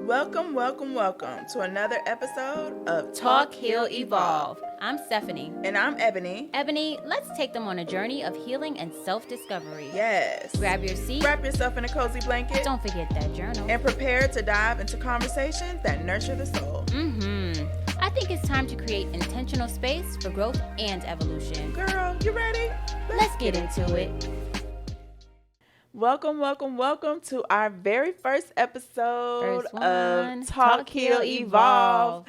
Welcome, welcome, welcome to another episode of Talk, Heal, Evolve. I'm Stephanie. And I'm Ebony. Ebony, let's take them on a journey of healing and self-discovery. Yes. Grab your seat. Wrap yourself in a cozy blanket. Don't forget that journal. And prepare to dive into conversations that nurture the soul. I think it's time to create intentional space for growth and evolution. Girl, you ready? Let's get into it. Welcome, welcome, welcome to our very first episode of Talk, Heal, Evolve.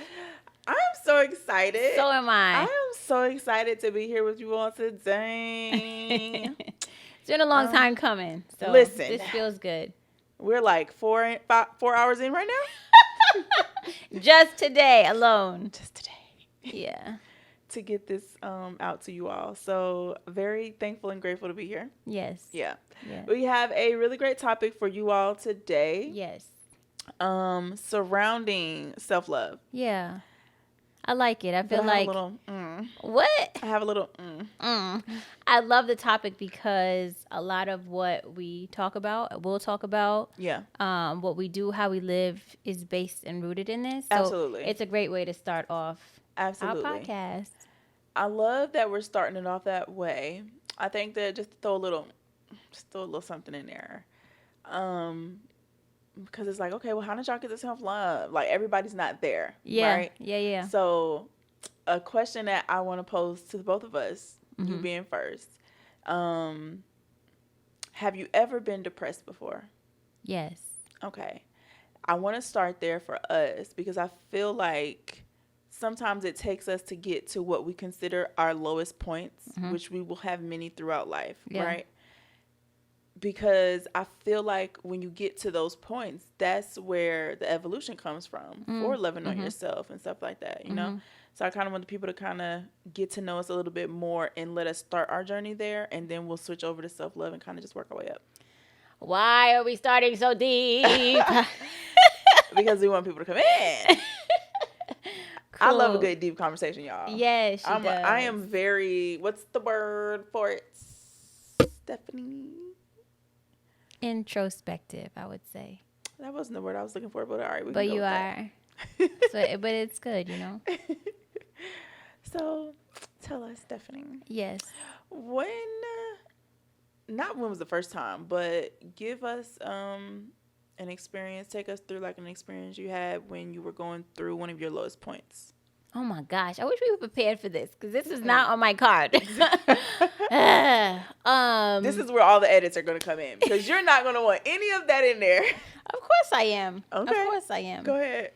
I'm so excited. So am I. I am so excited to be here with you all today. It's been a long time coming. So listen, this feels good. We're like 4 hours in right now. Just today alone. Just today. Yeah. To get this out to you all. So very thankful and grateful to be here. Yes. Yeah. Yeah. We have a really great topic for you all today. Yes. Surrounding self-love. Yeah. I like it. I feel I like have a little, what? I have a little I love the topic because a lot of what we'll talk about, yeah. what we do, how we live is based and rooted in this. So Absolutely. it's a great way to start off Absolutely. our podcast. I love that we're starting it off that way. I think that just to throw a little something in there. Because it's like, okay, well, how did y'all get to self-love? Like, everybody's not there, Yeah. right? Yeah. So a question that I want to pose to both of us, you being first, have you ever been depressed before? Yes. Okay. I want to start there for us because I feel like sometimes it takes us to get to what we consider our lowest points, which we will have many throughout life, right? Because I feel like when you get to those points, that's where the evolution comes from for loving on yourself and stuff like that, you know? So I kind of want the people to kind of get to know us a little bit more and let us start our journey there, and then we'll switch over to self-love and kind of just work our way up. Why are we starting so deep? Because we want people to come in. Cool. I love a good deep conversation, y'all. Yes, she does. I am very, what's the word for it, Stephanie? Introspective, I would say. That wasn't the word I was looking for, but all right. But you are. But it's good, you know. So, tell us, Stephanie. Yes. Not when was the first time, but give us an experience. Take us through like an experience you had when you were going through one of your lowest points. Oh my gosh, I wish we were prepared for this because this is not on my card. This is where all the edits are going to come in because you're not going to want any of that in there. Of course I am. Okay. Of course I am. Go ahead.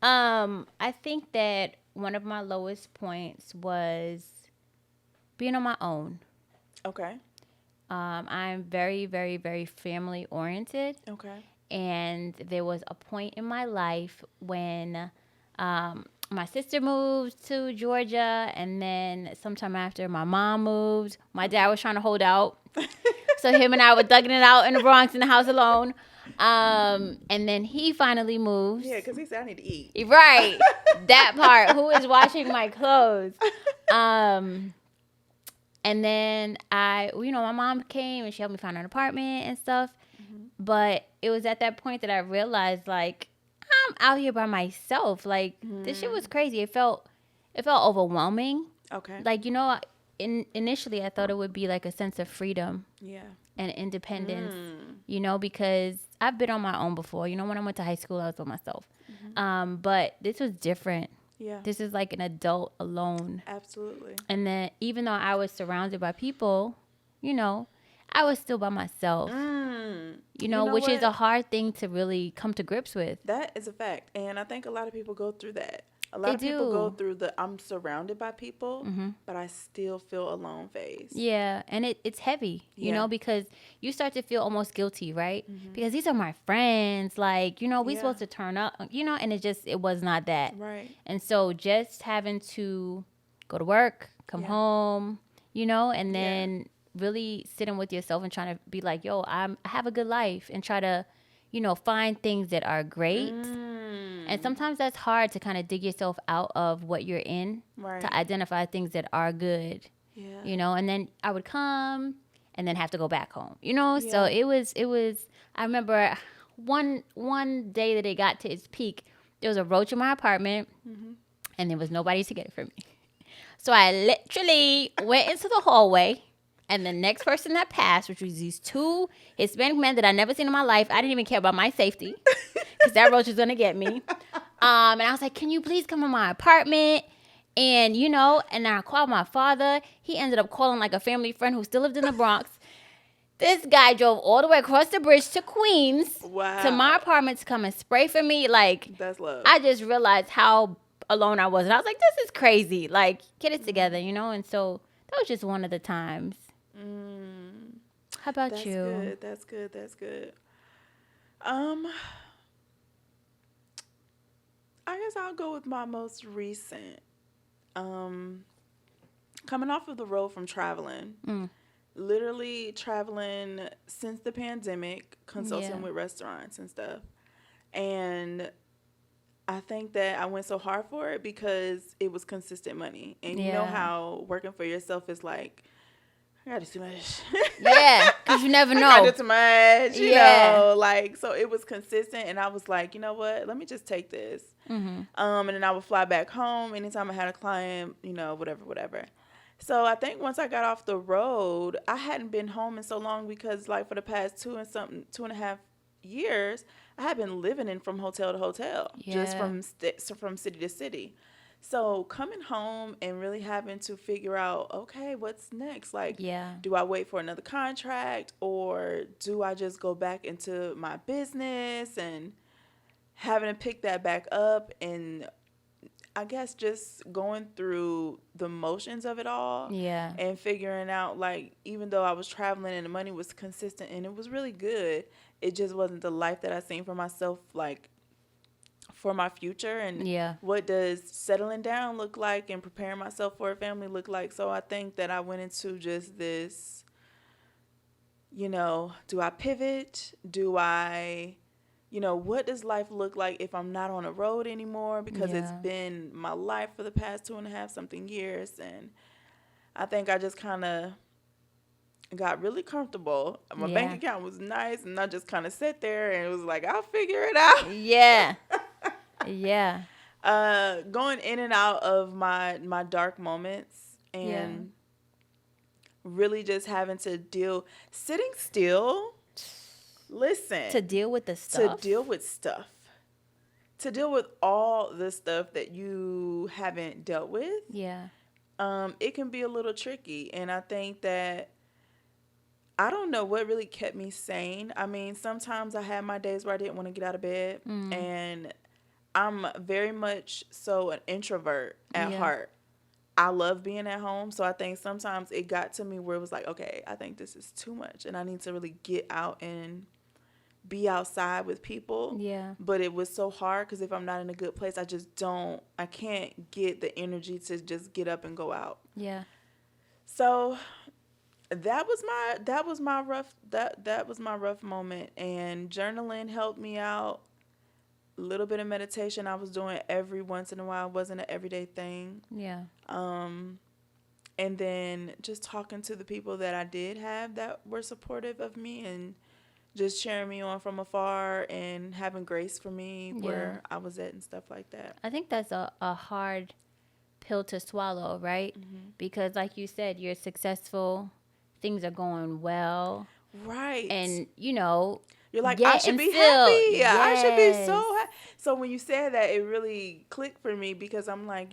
I think that one of my lowest points was being on my own. Okay. I'm very, very, very family oriented. Okay. And there was a point in my life when my sister moved to Georgia, and then sometime after my mom moved, my dad was trying to hold out. So him and I were thugging it out in the Bronx in the house alone. And then he finally moved. Yeah, because he said I need to eat. Right. That part. Who is washing my clothes? And then my mom came and she helped me find an apartment and stuff. But it was at that point that I realized, like, I'm out here by myself. Like, this shit was crazy. It felt overwhelming. Okay. Like, initially I thought it would be like a sense of freedom. Yeah. And independence, because I've been on my own before. When I went to high school, I was with myself. But this was different. Yeah. This is like an adult alone. Absolutely. And then even though I was surrounded by people, I was still by myself. Which is a hard thing to really come to grips with. That is a fact. And I think a lot of people go through that. A lot of people go through the I'm surrounded by people, but I still feel alone phase. Yeah, and it's heavy, because you start to feel almost guilty, right? Because these are my friends, like, we supposed to turn up, and it was not that. Right. And so just having to go to work, come home, and then really sitting with yourself and trying to be like, yo, I have a good life, and try to, find things that are great. And sometimes that's hard to kind of dig yourself out of what you're in to identify things that are good. Yeah. And then I would come and then have to go back home. So it was I remember one day that it got to its peak, there was a roach in my apartment, and there was nobody to get it for me. So I literally went into the hallway, and the next person that passed, which was these two Hispanic men that I never seen in my life, I didn't even care about my safety because that roach was gonna get me. And I was like, "Can you please come in my apartment?" And and I called my father. He ended up calling like a family friend who still lived in the Bronx. This guy drove all the way across the bridge to Queens to my apartment to come and spray for me. Like, that's love. I just realized how alone I was. And I was like, this is crazy. Like, get it together, And so that was just one of the times. How about that's you? Good. That's good. That's good. I guess I'll go with my most recent. Coming off of the road from traveling. Literally traveling since the pandemic, consulting with restaurants and stuff. And I think that I went so hard for it because it was consistent money. And you know how working for yourself is like, I gotta do too much. Yeah, because you never know. I gotta do too much, you know. Like, so it was consistent, and I was like, you know what? Let me just take this. And then I would fly back home anytime I had a client, whatever. So I think once I got off the road, I hadn't been home in so long because, like, for the past 2.5 years, I had been living in from hotel to hotel, just from city to city. So coming home and really having to figure out, okay, what's next? Like, do I wait for another contract, or do I just go back into my business, and having to pick that back up, and I guess just going through the motions of it all. Yeah. And figuring out, like, even though I was traveling and the money was consistent and it was really good, it just wasn't the life that I seen for myself, like, for my future. And what does settling down look like and preparing myself for a family look like? So I think that I went into just this, do I pivot? Do I... what does life look like if I'm not on the road anymore? Because it's been my life for the past 2.5 something years. And I think I just kind of got really comfortable. My bank account was nice, and I just kind of sat there and it was like, I'll figure it out. Yeah. Yeah. Going in and out of my dark moments, and really just having to sitting still. Listen. To deal with the stuff. To deal with all the stuff that you haven't dealt with. Yeah. It can be a little tricky. And I think that I don't know what really kept me sane. I mean, sometimes I had my days where I didn't want to get out of bed. And I'm very much so an introvert at heart. I love being at home. So I think sometimes it got to me where it was like, okay, I think this is too much. And I need to really get out and be outside with people. Yeah. But it was so hard because if I'm not in a good place, I can't get the energy to just get up and go out. Yeah. So that was my rough moment, and journaling helped me out. A little bit of meditation I was doing every once in a while. It wasn't an everyday thing. Yeah. And then just talking to the people that I did have that were supportive of me and just cheering me on from afar and having grace for me where I was at and stuff like that. I think that's a hard pill to swallow, right? Because like you said, you're successful, things are going well. Right. And, you're like, I should be happy. Yes. I should be so happy. So when you said that, it really clicked for me because I'm like,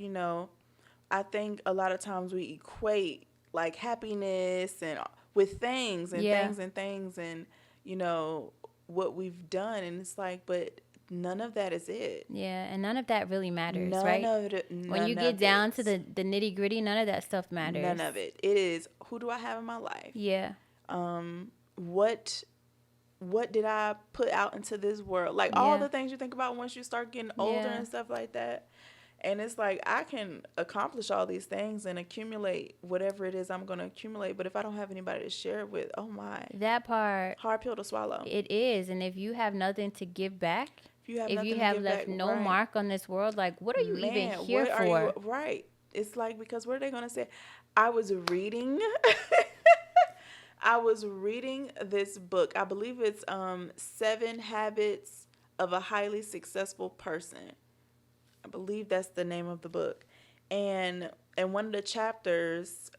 I think a lot of times we equate like happiness and with things and things and what we've done. And it's like, but none of that is it. Yeah. And none of that really matters, right? When you get down to the nitty gritty, none of that stuff matters. None of it. It is, who do I have in my life? Yeah. What did I put out into this world? Like all the things you think about once you start getting older and stuff like that. And it's like, I can accomplish all these things and accumulate whatever it is I'm going to accumulate. But if I don't have anybody to share it with, oh my. That part. Hard pill to swallow. It is. And if you have nothing to give back, if you have left no mark on this world, like, what are you even here for? Right. It's like, because what are they going to say? I was reading I was reading this book. I believe it's 7 Habits of a Highly Successful Person. I believe that's the name of the book. And in one of the chapters,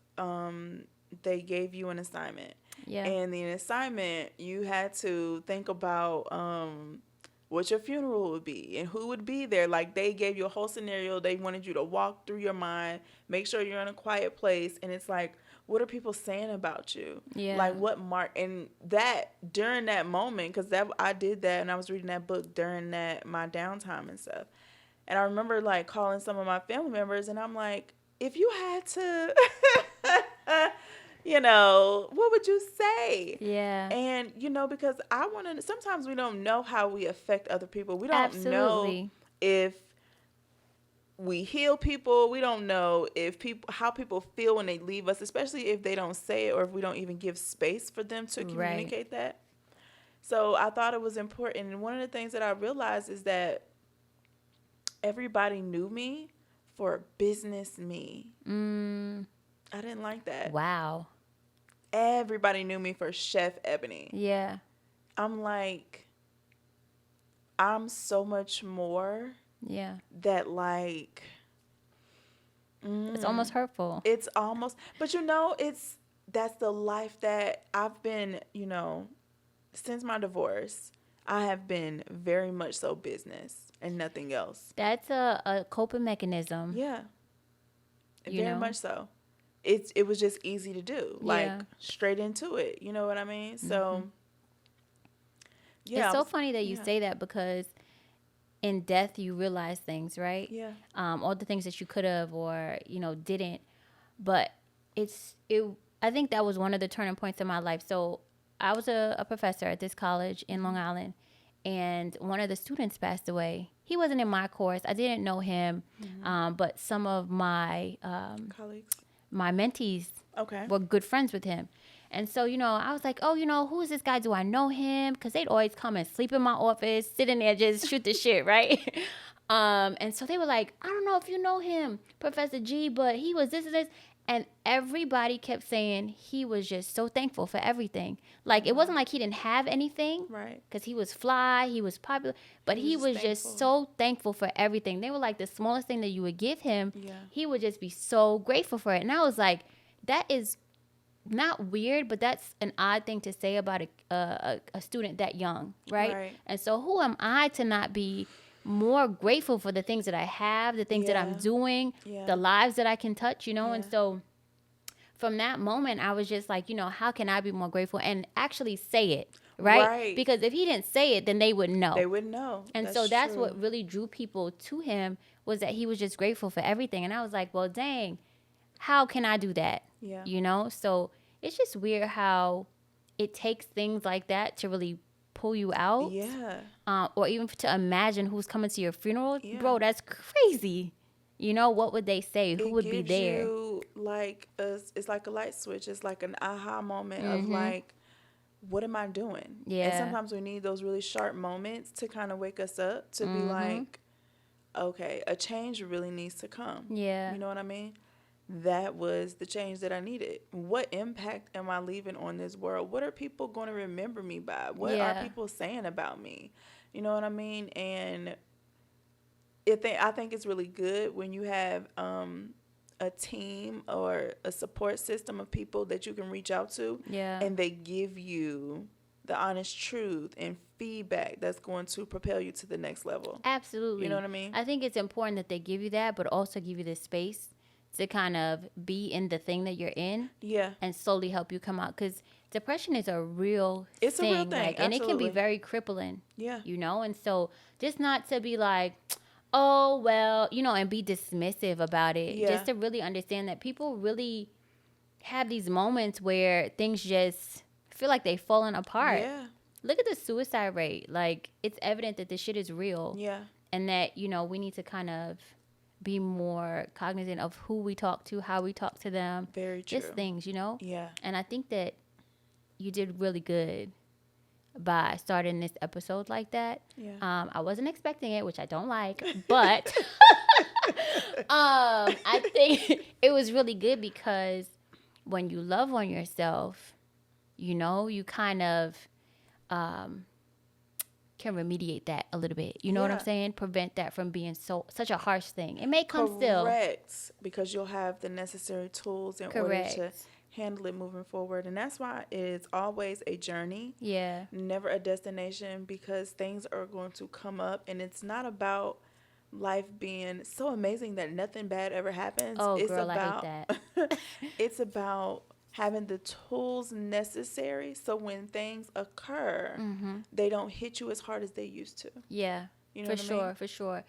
they gave you an assignment. Yeah. And the assignment, you had to think about what your funeral would be and who would be there. Like they gave you a whole scenario. They wanted you to walk through your mind, make sure you're in a quiet place. And it's like, what are people saying about you? Yeah. Like what mark, and that during that moment, because that I did that and I was reading that book during that my downtime and stuff. And I remember like calling some of my family members and I'm like, if you had to, what would you say? Yeah. And, because I want to, sometimes we don't know how we affect other people. We don't Absolutely. know if we heal people. We don't know how people feel when they leave us, especially if they don't say it or if we don't even give space for them to communicate that. So I thought it was important. And one of the things that I realized is that everybody knew me for business me. I didn't like that. Wow. Everybody knew me for Chef Ebony. Yeah. I'm like, I'm so much more. Yeah. That like. It's almost hurtful. It's almost, but that's the life that I've been, since my divorce, I have been very much so business and nothing else. That's a coping mechanism. Yeah. Very much so. It was just easy to do, like straight into it. You know what I mean? So, it's so funny that you say that because in death you realize things, right? Yeah. All the things that you could have or didn't, but I think that was one of the turning points in my life. So I was a professor at this college in Long Island, and one of the students passed away. He wasn't in my course. I didn't know him, but some of my colleagues, my mentees, were good friends with him. And so, I was like, oh, who is this guy? Do I know him? Because they'd always come and sleep in my office, sit in there, just shoot the shit, right? And so they were like, I don't know if you know him, Professor G, but he was this and this. And everybody kept saying he was just so thankful for everything. Like, it wasn't like he didn't have anything. Right. Because he was fly, he was popular. But he was just so thankful for everything. They were like, the smallest thing that you would give him, he would just be so grateful for it. And I was like, that is not weird, but that's an odd thing to say about a student that young, right? And so who am I to not be more grateful for the things that I have, the things that I'm doing, the lives that I can touch, And so from that moment, I was just like, how can I be more grateful and actually say it, right? Because if he didn't say it, then they wouldn't know. They wouldn't know. And so that's what really drew people to him, was that he was just grateful for everything. And I was like, well, dang, how can I do that? Yeah. So it's just weird how it takes things like that to really pull you out. Yeah. Or even to imagine who's coming to your funeral. Yeah. Bro, that's crazy. What would they say? Who would be there? It's like a light switch. It's like an aha moment of like, what am I doing? Yeah. And sometimes we need those really sharp moments to kind of wake us up, to be like, okay, a change really needs to come. Yeah. You know what I mean? That was the change that I needed. What impact am I leaving on this world? What are people going to remember me by? What are people saying about me? You know what I mean? And I think it's really good when you have a team or a support system of people that you can reach out to. Yeah. And they give you the honest truth and feedback that's going to propel you to the next level. Absolutely. You know what I mean? I think it's important that they give you that, but also give you the space to kind of be in the thing that you're in. Yeah. And slowly help you come out. Because depression is a real thing. It's a real thing. And it can be very crippling. Yeah. And so just not to be like, oh, well, and be dismissive about it. Yeah. Just to really understand that people really have these moments where things just feel like they've fallen apart. Yeah. Look at the suicide rate. Like, it's evident that this shit is real. Yeah. And that, we need to kind of be more cognizant of who we talk to, how we talk to them. Very true. Just things, Yeah. And I think that you did really good by starting this episode like that. Yeah. I wasn't expecting it, which I don't like, but I think it was really good because when you love on yourself, you kind of can remediate that a little bit. You know what I'm saying? Prevent that from being such a harsh thing. It may come still. Correct. Because you'll have the necessary tools in order to handle it moving forward. And that's why it's always a journey. Yeah. Never a destination, because things are going to come up, and it's not about life being so amazing that nothing bad ever happens. Oh, it's girl, about, I hate that. it's about having the tools necessary so when things occur, they don't hit you as hard as they used to. Yeah, you know for sure.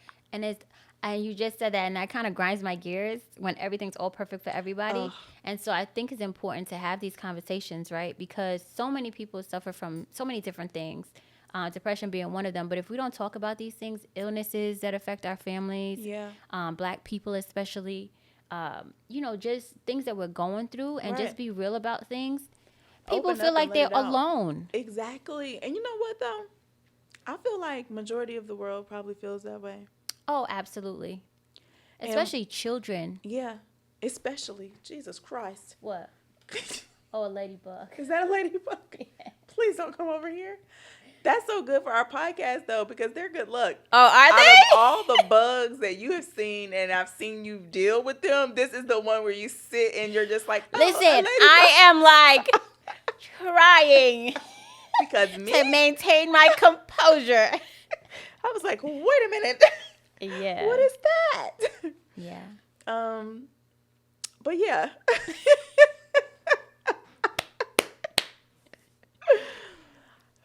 And you just said that, and that kind of grinds my gears when everything's all perfect for everybody. And so I think it's important to have these conversations, right? Because so many people suffer from so many different things, depression being one of them. But if we don't talk about these things, illnesses that affect our families, Black people especially, just things that we're going through, and just be real about things, people feel like they're alone. Exactly. And you know what, though? I feel like majority of the world probably feels that way. Oh, absolutely. Especially children. Yeah. Especially. Jesus Christ. What? Oh, a ladybug. Is that a ladybug? Yeah. Please don't come over here. That's so good for our podcast, though, because they're good luck. Oh, are they? Out of all the bugs that you have seen, and I've seen you deal with them, this is the one where you sit and you're just like, listen, I am like trying because to maintain my composure. I was like, wait a minute. Yeah. What is that? Yeah. But yeah.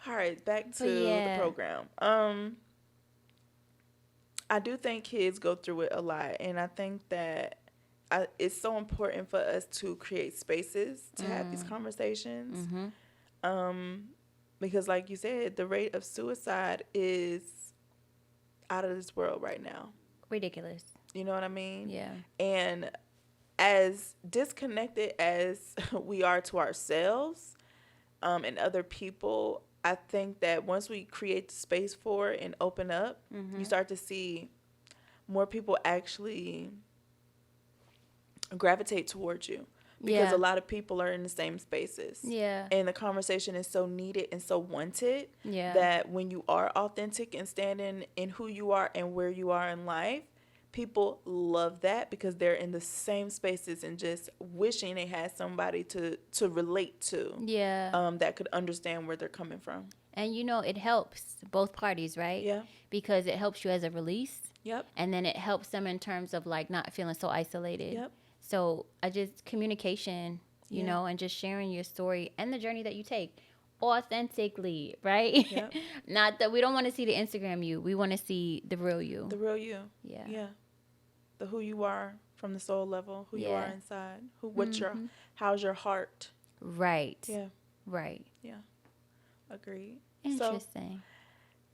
All right, back to the program. I do think kids go through it a lot, and I think that it's so important for us to create spaces to have these conversations. Because like you said, the rate of suicide is out of this world right now. Ridiculous. You know what I mean? Yeah. And as disconnected as we are to ourselves and other people, I think that once we create the space for it and open up, you start to see more people actually gravitate towards you. Because a lot of people are in the same spaces. Yeah. And the conversation is so needed and so wanted that when you are authentic and standing in who you are and where you are in life, people love that because they're in the same spaces and just wishing they had somebody to relate to. Yeah. That could understand where they're coming from. And, it helps both parties, right? Yeah. Because it helps you as a release. Yep. And then it helps them in terms of, like, not feeling so isolated. Yep. So communication, you know, and just sharing your story and the journey that you take authentically, right? Yep. Not that we don't want to see the Instagram you. We want to see the real you. The real you. Yeah. Yeah. The who you are from the soul level, who you are inside, how's your heart. Right. Yeah. Right. Yeah. Agreed. Interesting.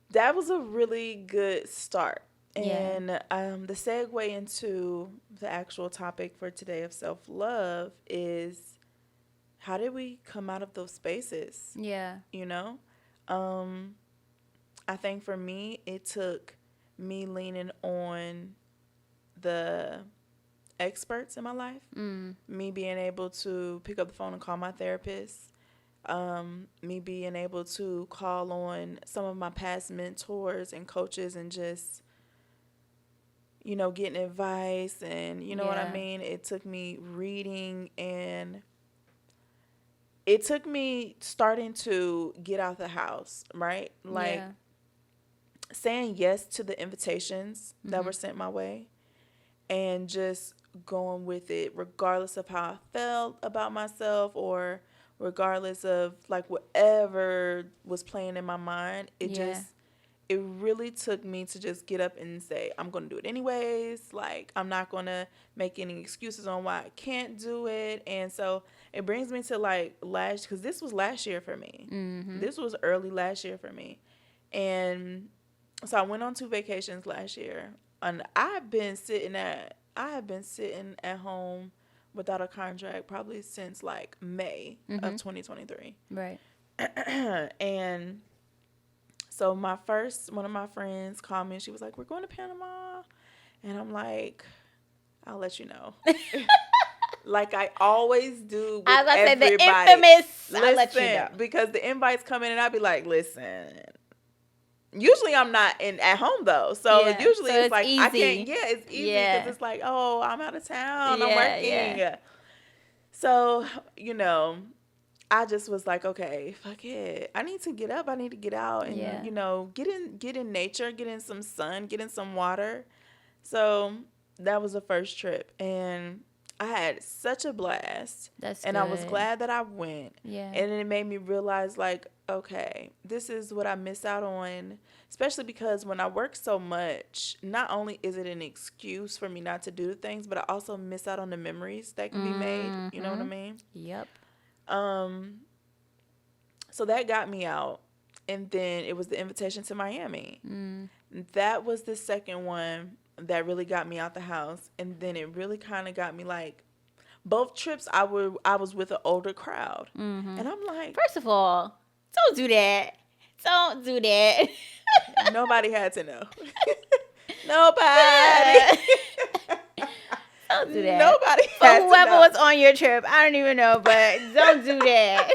So, that was a really good start. And the segue into the actual topic for today of self-love is, how did we come out of those spaces? Yeah. I think for me, it took me leaning on the experts in my life, me being able to pick up the phone and call my therapist, me being able to call on some of my past mentors and coaches and just getting advice and what I mean? It took me reading, and it took me starting to get out the house, right? Like saying yes to the invitations that were sent my way and just going with it regardless of how I felt about myself or regardless of like whatever was playing in my mind. It really took me to just get up and say, I'm going to do it anyways. Like, I'm not going to make any excuses on why I can't do it. And so it brings me to like because this was last year for me. This was early last year for me. And so I went on 2 vacations last year. And I have been sitting at home without a contract probably since like May of 2023. Right. And so one of my friends called me and she was like, we're going to Panama. And I'm like, I'll let you know. like I always do with I was gonna say the everybody. infamous. Listen, I'll let you know. because the invites come in and I'll be like, listen. Usually I'm not at home though, so Yeah, usually so it's it's like I can't. easy. Yeah, it's easy because Yeah. it's like, oh, I'm out of town, I'm Yeah, working. yeah. So I just was like, okay, fuck it. I need to get up. I need to get out and Yeah. get in nature, get in some sun, get in some water. So that was the first trip, and I had such a blast. That's and I was good. glad that I went. Yeah. And it made me realize, like, okay, this is what I miss out on, especially because when I work so much, not only is it an excuse for me not to do the things, but I also miss out on the memories that can be made. You know what I mean? Yep. So that got me out. And then it was the invitation to Miami. That was the second one that really got me out the house. And then it really kind of got me like, both trips I was with an older crowd. And I'm like, First of all, don't do that. Don't do that. nobody had to know. Nobody. Don't do that. Nobody For had to whoever know. was on your trip, I don't even know, but don't do that.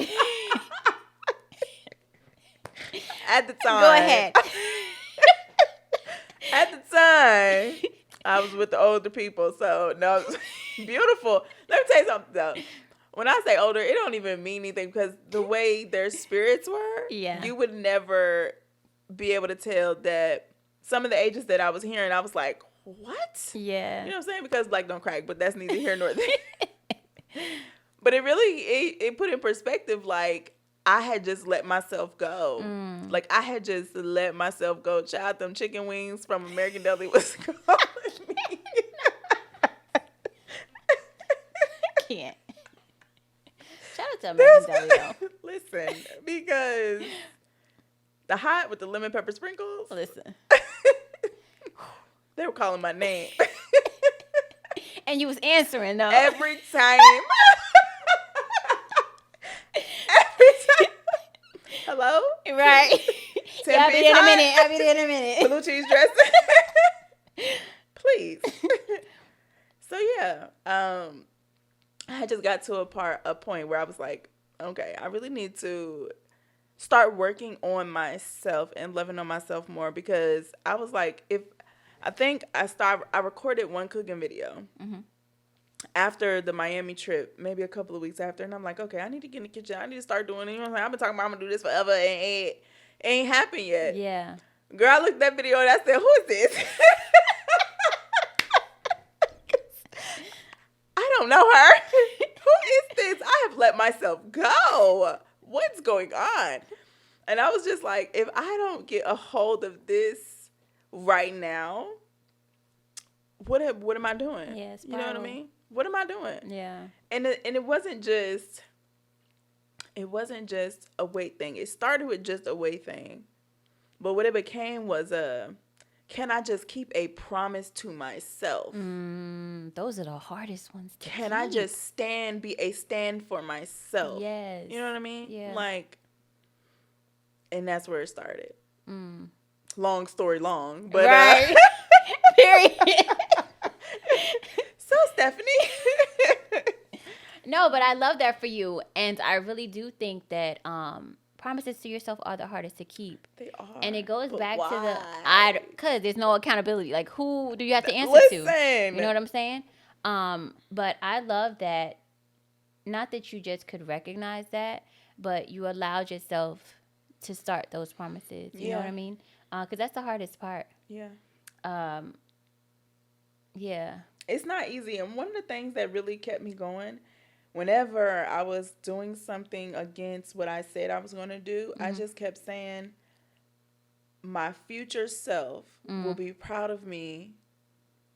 At the time. Go ahead. At the time, I was with the older people, so no, beautiful. Let me tell you something though. When I say older, it don't even mean anything because the way their spirits were, Yeah. you would never be able to tell that some of the ages that I was hearing, I was like, what? Yeah. You know what I'm saying? Because like don't crack, but that's neither here nor there. But it really it put in perspective like I had just let myself go. Like I had just let myself go. Child, them chicken wings from American Deli was calling me. Can't. Shout out to American Deli though. Listen, because the hot with the lemon pepper sprinkles, Listen. they were calling my name. And you was answering though. Every time. Every time. Hello? Right. Yeah, I'll be there in a minute. I'll be there in a minute. Blue cheese dressing. Please. So yeah, I just got to a point where I was like, okay, I really need to start working on myself and loving on myself more because I was like, I recorded one cooking video after the Miami trip, maybe a couple of weeks after, and I'm like, okay, I need to get in the kitchen. I need to start doing it. You know what I'm saying? I've been talking about I'm gonna do this forever, and it ain't happened yet. Yeah. Girl, I looked at that video and I said, who is this? I don't know her. Who is this? I have let myself go. What's going on? And I was just like, if I don't get a hold of this right now, what am I doing? Yeah, you know what I mean? What am I doing? Yeah. And it wasn't just a weight thing. It started with just a weight thing. But what it became was can I just keep a promise to myself? Those are the hardest ones to Can keep. I just be a stand for myself? Yes. You know what I mean? Yeah. Like, and that's where it started. Long story long, but right. Period. So Stephanie. No, but I love that for you, and I really do think that promises to yourself are the hardest to keep. They are. And it goes but back why? to because there's no accountability. Like, who do you have to answer to? Listen. You know what I'm saying? But I love that, not that you just could recognize that, but you allowed yourself to start those promises. You know what I mean? Because that's the hardest part. Yeah. Yeah. It's not easy. And one of the things that really kept me going, whenever I was doing something against what I said I was going to do, I just kept saying, my future self will be proud of me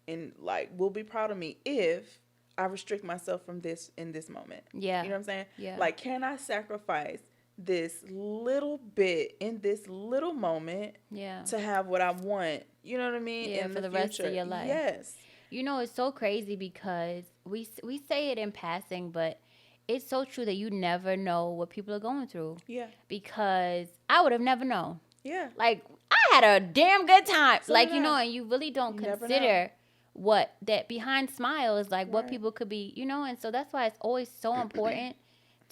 and will be proud of me if I restrict myself from this in this moment. Yeah. You know what I'm saying? Yeah. Like, can I sacrifice this little bit in this little moment to have what I want? You know what I mean? Yeah, in for the future. rest of your life. Yes. You know, it's so crazy because we say it in passing, but it's so true that you never know what people are going through. Yeah. Because I would have never known. Yeah. Like, I had a damn good time. So like, did you know, I. and you really don't You never consider what that behind smile is like, what Right. people could be, you know. And so that's why it's always so important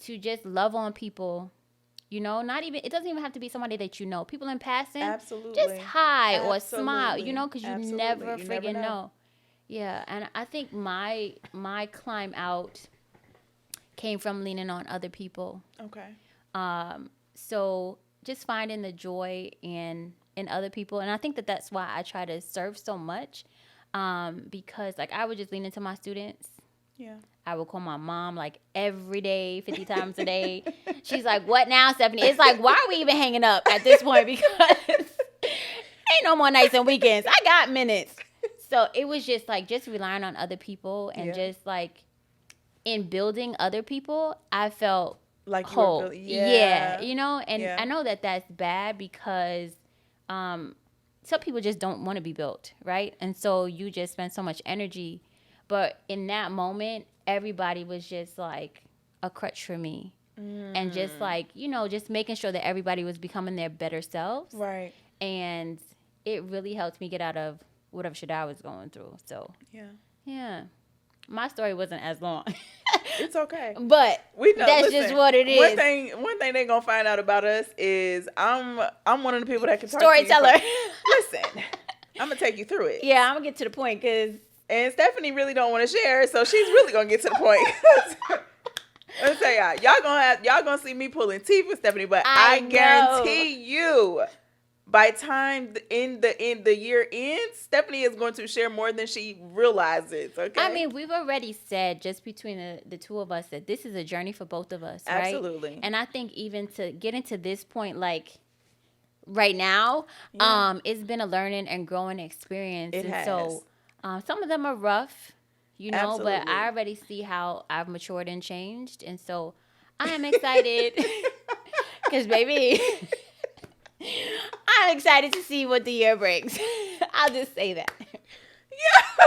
to just love on people. You know, not even, it doesn't even have to be somebody that you know. People in passing, just Absolutely. hi or smile, you Absolutely. know, because you Absolutely. never You never friggin' know. know. Yeah, and I think my climb out came from leaning on other people. Okay. So just finding the joy in other people, and I think that that's why I try to serve so much, because like I would just lean into my students. Yeah. I would call my mom like every day, 50 times a day. She's like, "What now, Stephanie?" It's like, why are we even hanging up at this point? Because ain't no more nights and weekends. I got minutes. So it was just like just relying on other people and Yeah. just like in building other people, I felt Like you were whole. building. Yeah, you know, and Yeah. I know that that's bad because some people just don't want to be built, right? And so you just spend so much energy. But in that moment, everybody was just like a crutch for me. And just like, you know, just making sure that everybody was becoming their better selves. Right. And it really helped me get out of whatever shit I was going through. So, Yeah. yeah. My story wasn't as long. It's okay. But We know. that's Listen, just what it is. One thing they're gonna find out about us is I'm one of the people that can talk Storyteller. to you. Listen, I'm gonna take you through it. Yeah, I'm going to get to the point because... And Stephanie really don't want to share, so she's really gonna get to the point. Let me tell y'all gonna see me pulling teeth with Stephanie, but I guarantee you, by time the year ends, Stephanie is going to share more than she realizes. Okay. I mean, we've already said just between the two of us that this is a journey for both of us, right? Absolutely. And I think even to get into this point, like right now, it's been a learning and growing experience. It has. So some of them are rough, you know, Absolutely. but I already see how I've matured and changed. And so I am excited because, baby, I'm excited to see what the year brings. I'll just say that. Yeah.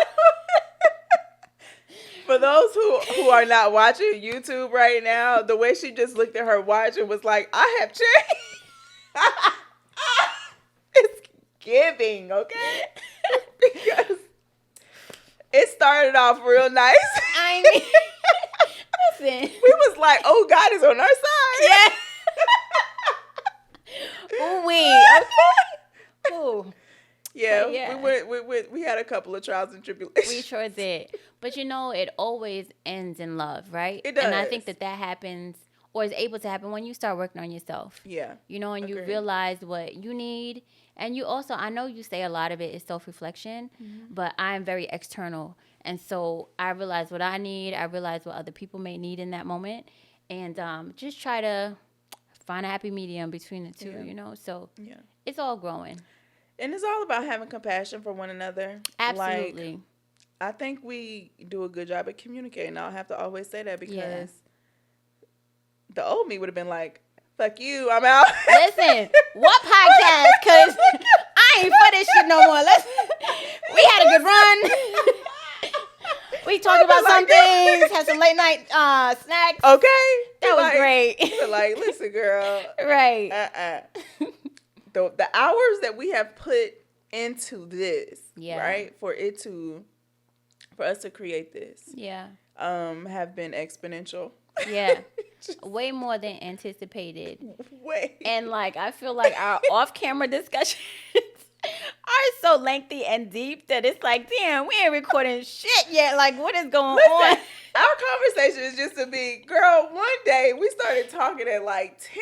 For those who are not watching YouTube right now, the way she just looked at her watch and was like, I have changed. It's giving, okay? Because it started off real nice. I mean, listen. We was like, oh, God is on our side. Yeah. Ooh, okay. Ooh. Yeah, yeah. we had a couple of trials and tribulations. We sure did. But you know, it always ends in love, right? It does. And I think that happens or is able to happen when you start working on yourself. Yeah. You know, and Agreed. you realize what you need. And you also, I know you say a lot of it is self-reflection, but I'm very external. And so I realize what I need. I realize what other people may need in that moment. And just try to find a happy medium between the two, you know? So it's all growing. And it's all about having compassion for one another. Absolutely. Like, I think we do a good job at communicating. I'll have to always say that because the old me would have been like, fuck you, I'm out. Listen, what podcast? Because I ain't for this shit no more. We had a good run. We talked about some things, had some late night snacks. Okay. That was great. But like, listen, girl. Right. The hours that we have put into this, right, for us to create this, have been exponential. Yeah, way more than anticipated. Way. And like, I feel like our off-camera discussions are so lengthy and deep that it's like, damn, we ain't recording shit yet. Like, what is going on? Our conversation is just to be, girl, one day we started talking at like 10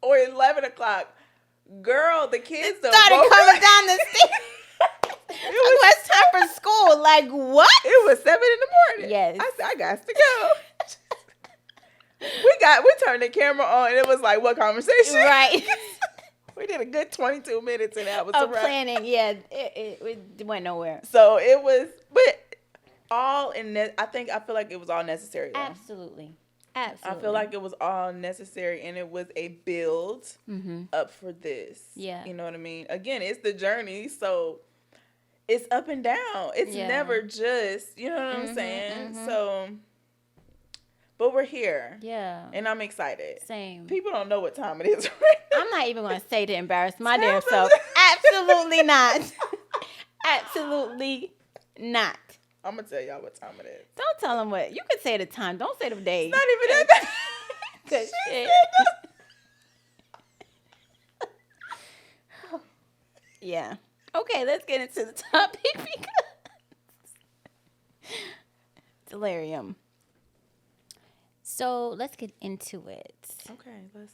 or 11 o'clock. Girl, the kids started coming down the stairs. It's time for school. Like, what? It was 7 in the morning. Yes. I said, I got to go. We turned the camera on and it was like, what conversation? Right. We did a good 22 minutes and that was of planning. Yeah, it went nowhere. So it was, but all in that, I feel like it was all necessary. Though. Absolutely. I feel like it was all necessary and it was a build up for this. Yeah. You know what I mean? Again, it's the journey. So it's up and down. It's never just, you know what I'm saying? So, but we're here. Yeah. And I'm excited. Same. People don't know what time it is right now. I'm not even going to say to embarrass my damn self. Absolutely not. Absolutely not. I'm gonna tell y'all what time it is. Don't tell them what. You can say the time. Don't say the days. It's not even that. Good shit. Yeah. Okay, let's get into the topic because delirium. So let's get into it. Okay, let's.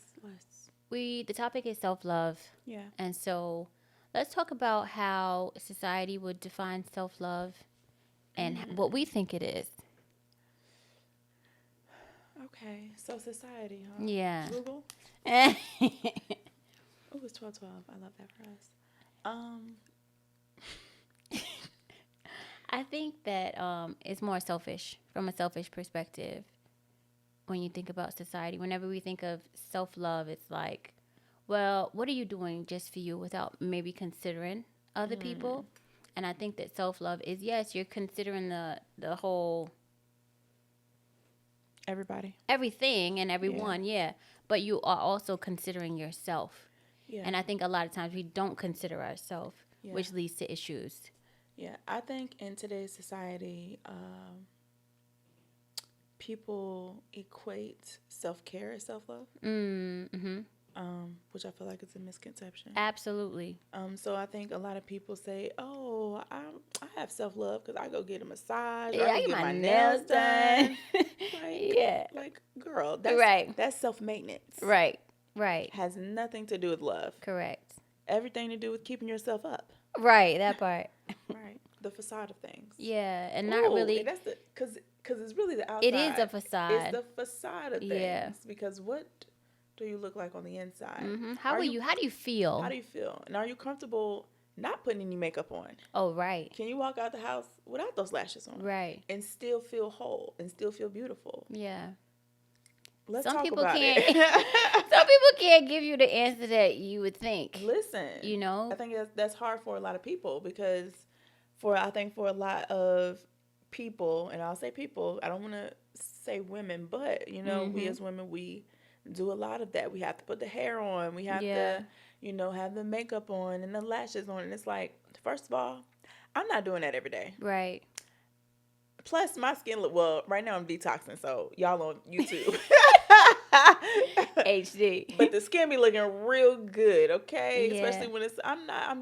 The topic is self-love. Yeah. And so let's talk about how society would define self-love and what we think it is. Okay, so society, huh? Yeah. Google. Oh, it's 12:12. I love that for us. I think that it's more selfish from a selfish perspective when you think about society. Whenever we think of self-love, it's like, well, what are you doing just for you without maybe considering other people? And I think that self-love is, yes, you're considering the whole everything and everyone, yeah. But you are also considering yourself. Yeah. And I think a lot of times we don't consider ourselves, which leads to issues. Yeah, I think in today's society, people equate self-care as self-love, which I feel like is a misconception. Absolutely. So I think a lot of people say, "Oh, I have self-love because I go get a massage, or I go get my nails done." Like, girl, that's self-maintenance. Right. Has nothing to do with love. Correct. Everything to do with keeping yourself up. Right, that part. Right, the facade of things. Yeah, and not really. And that's because it's really the outside. It is a facade. It's the facade of things. Yeah. Because what do you look like on the inside? Mm-hmm. How do you feel? How do you feel? And are you comfortable not putting any makeup on? Oh, right. Can you walk out the house without those lashes on? Right. And still feel whole and still feel beautiful? Yeah. Let's some talk people about can't. it. Some people can't give you the answer that you would think. Listen, you know, I think that's hard for a lot of people because I think for a lot of people, and I'll say people, I don't want to say women, but we as women, we do a lot of that. We have to put the hair on, we have to, have the makeup on and the lashes on, and it's like, first of all, I'm not doing that every day. Right. Plus, my skin right now I'm detoxing, so y'all on YouTube. HD. But the skin be looking real good, okay? Yeah. Especially when I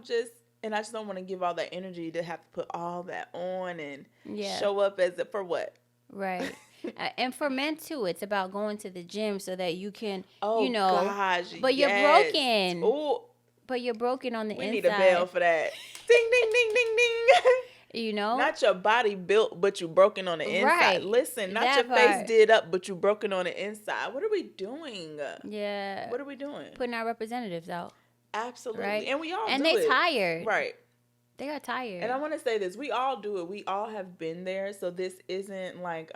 just don't want to give all that energy to have to put all that on and show up for what? Right. And for men too, it's about going to the gym so that you can, gosh, but you're broken. Ooh. But you're broken on the inside. We need a bell for that. Ding, ding, ding, ding, ding. Not your body built, but you broken on the inside. Right. Listen, not that your face did up, but you broken on the inside. What are we doing? Yeah. What are we doing? Putting our representatives out. Absolutely. Right? And we all and do it. And they tired. Right. They are tired. And I want to say this. We all do it. We all have been there. So this isn't like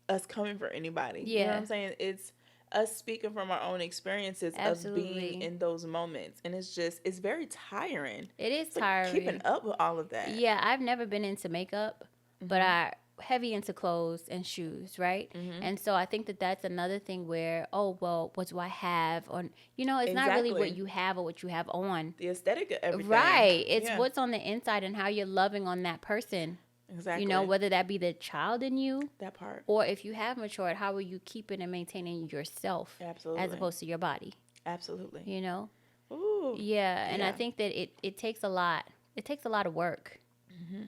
us coming for anybody. Yeah. You know what I'm saying? It's us speaking from our own experiences of being in those moments. And it's very tiring. It is tiring. Keeping up with all of that. Yeah, I've never been into makeup, but I heavy into clothes and shoes, right? Mm-hmm. And so I think that that's another thing where, what do I have? Or, it's not really what you have or what you have on. The aesthetic of everything. Right. It's what's on the inside and how you're loving on that person. Exactly. Whether that be the child in you. That part. Or if you have matured, how are you keeping and maintaining yourself? Absolutely. As opposed to your body. Absolutely. Ooh. Yeah. And I think that it takes a lot. It takes a lot of work. Mm-hmm.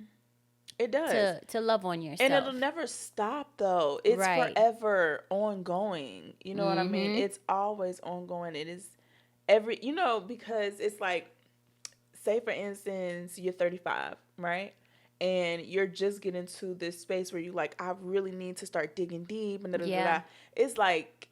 It does. To love on yourself. And it'll never stop, though. It's forever ongoing. You know what I mean? It's always ongoing. It is because it's like, say, for instance, you're 35, right? And you're just getting to this space where you're like, I really need to start digging deep. And it's like,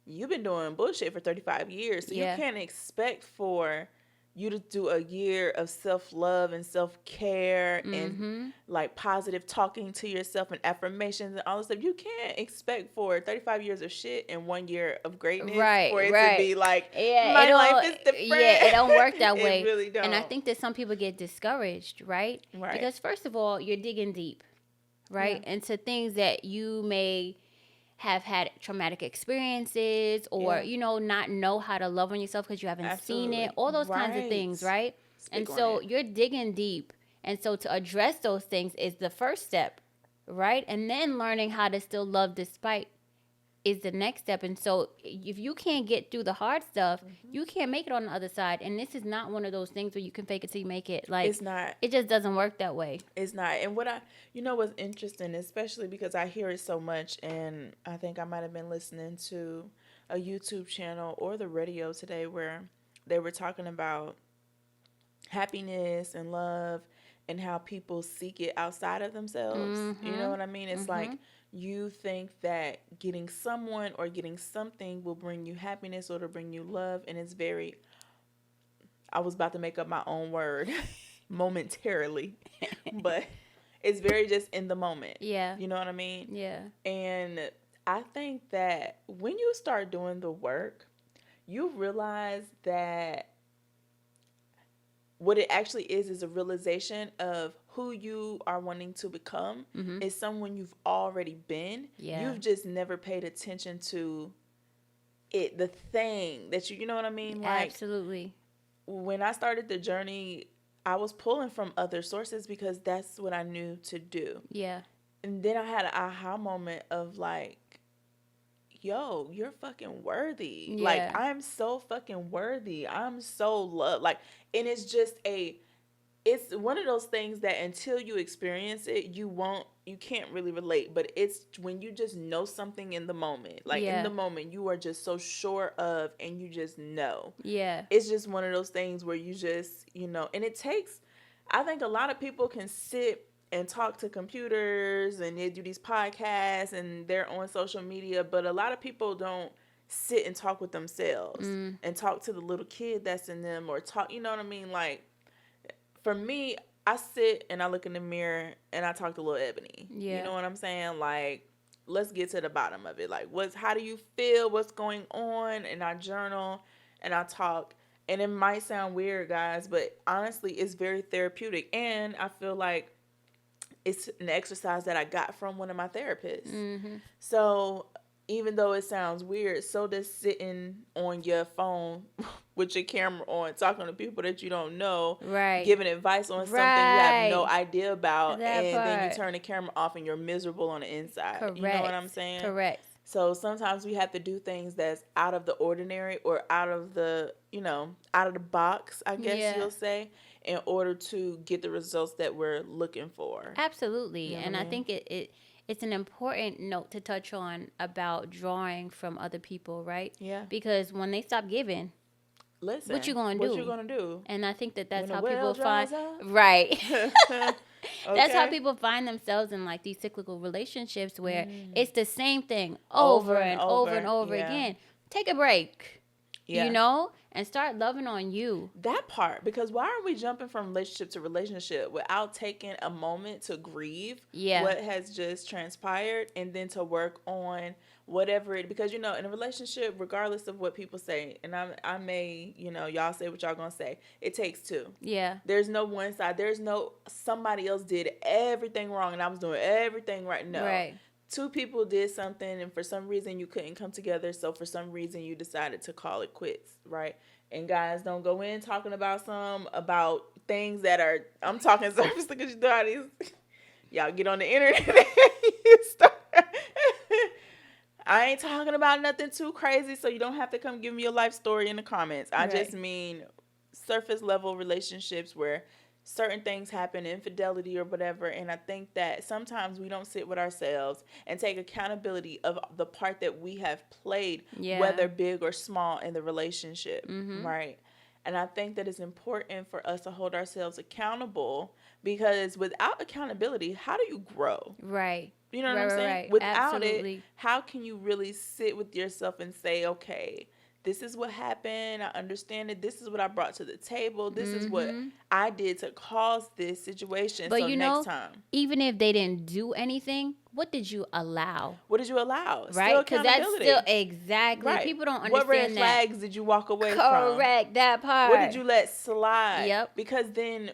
you've been doing bullshit for 35 years. So you can't expect for you to do a year of self-love and self-care and like positive talking to yourself and affirmations and all this stuff. You can't expect for 35 years of shit and 1 year of greatness for it to be like, my life is different. Yeah, it don't work that way. It really don't. And I think that some people get discouraged, right? Right. Because first of all, you're digging deep, right? Yeah. Into things that you may have had traumatic experiences or, not know how to love on yourself because you haven't seen it. All those kinds of things, right? And so you're digging deep And so to address those things is the first step, right? And then learning how to still love despite is the next step. And so if you can't get through the hard stuff, you can't make it on the other side. And this is not one of those things where you can fake it till you make it. Like, it's not. It just doesn't work that way. It's not. And what's interesting, especially because I hear it so much, and I think I might have been listening to a YouTube channel or the radio today where they were talking about happiness and love and how people seek it outside of themselves. You know what I mean? It's like you think that getting someone or getting something will bring you happiness or to bring you love, and it's very, I was about to make up my own word momentarily, but it's very just in the moment. Yeah. You know what I mean? Yeah. And I think that when you start doing the work, you realize that what it actually is a realization of who you are wanting to become is someone you've already been. Yeah. You've just never paid attention to it, the thing that you know what I mean? Like, absolutely. When I started the journey, I was pulling from other sources because that's what I knew to do. Yeah. And then I had an aha moment of like, yo, you're fucking worthy. Yeah. Like, I'm so fucking worthy. I'm so loved. Like, and it's just it's one of those things that until you experience it, you can't really relate. But it's when you just know something in the moment. Like, in the moment, you are just so sure of, and you just know. Yeah. It's just one of those things where you just, and it takes, I think a lot of people can sit and talk to computers and they do these podcasts and they're on social media, but a lot of people don't sit and talk with themselves and talk to the little kid that's in them or talk, you know what I mean? Like, for me, I sit and I look in the mirror and I talk to little Ebony. Yeah. You know what I'm saying? Like, let's get to the bottom of it. Like, how do you feel? What's going on? And I journal and I talk. And it might sound weird, guys, but honestly, it's very therapeutic. And I feel like it's an exercise that I got from one of my therapists. So even though it sounds weird, so does sitting on your phone with your camera on, talking to people that you don't know, right, giving advice on something you have no idea about, that and part. then you turn the camera off and you're miserable on the inside. Correct. You know what I'm saying? Correct. So sometimes we have to do things that's out of the ordinary or out of the, out of the box, I guess you'll say, in order to get the results that we're looking for. Absolutely. You know and I I think it's an important note to touch on about drawing from other people, right? Yeah. Because when they stop giving, listen, what you gonna do? What you gonna do? And I think that's when how the well people find up? right. Okay. That's how people find themselves in like these cyclical relationships where it's the same thing over and over and over again. Take a break. Yeah. And start loving on you. That part, because why are we jumping from relationship to relationship without taking a moment to grieve what has just transpired and then to work on whatever it, because in a relationship, regardless of what people say, and I may, y'all say what y'all gonna say, it takes two. Yeah. There's no one side. There's no somebody else did everything wrong and I was doing everything right. No. Right. Two people did something and for some reason you couldn't come together, so for some reason you decided to call it quits, right? And guys, don't go in talking about things that are, I'm talking surface because you know these, y'all get on the internet and you start. I ain't talking about nothing too crazy, so you don't have to come give me your life story in the comments. I just mean surface level relationships where certain things happen, infidelity or whatever, and I think that sometimes we don't sit with ourselves and take accountability of the part that we have played, whether big or small, in the relationship, right? And I think that it's important for us to hold ourselves accountable, because without accountability, how do you grow? Right. You know what I'm saying? Right. Without it, how can you really sit with yourself and say, okay, this is what happened. I understand it. This is what I brought to the table. This is what I did to cause this situation. But so next time, even if they didn't do anything, what did you allow? What did you allow? Right? Because that's still exactly. Right. People don't understand what red that. flags did you walk away from? Correct, that part. What did you let slide? Yep. Because then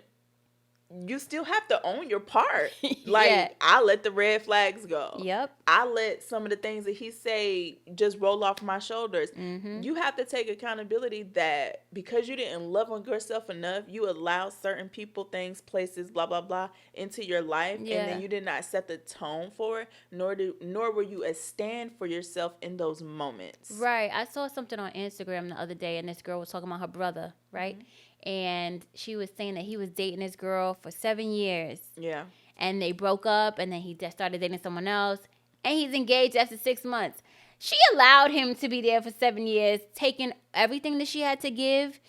you still have to own your part. Like, Yeah. I let the red flags go. Yep. I let some of the things that he say just roll off my shoulders. Mm-hmm. You have to take accountability that because you didn't love on yourself enough, you allow certain people, things, places, blah blah blah into your life, Yeah. and then you did not set the tone for it, nor were you a stand for yourself in those moments. Right. I saw something on Instagram the other day, and this girl was talking about her brother, right? And she was saying that he was dating this girl for 7 years. Yeah. And they broke up, and then he just started dating someone else, and he's engaged after 6 months. She allowed him to be there for 7 years, taking everything that she had to give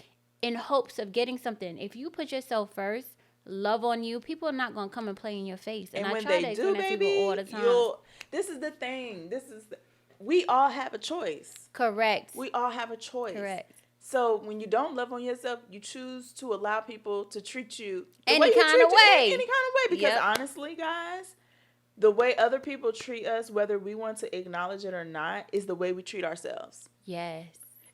in hopes of getting something. If you put yourself first, love on you, people are not going to come and play in your face. And I when try they to do, explain that to baby, people all the time. this is the thing. We all have a choice. Correct. We all have a choice. Correct. So when you don't love on yourself, you choose to allow people to treat you any kind of way. Because honestly, guys, the way other people treat us, whether we want to acknowledge it or not, is the way we treat ourselves. Yes.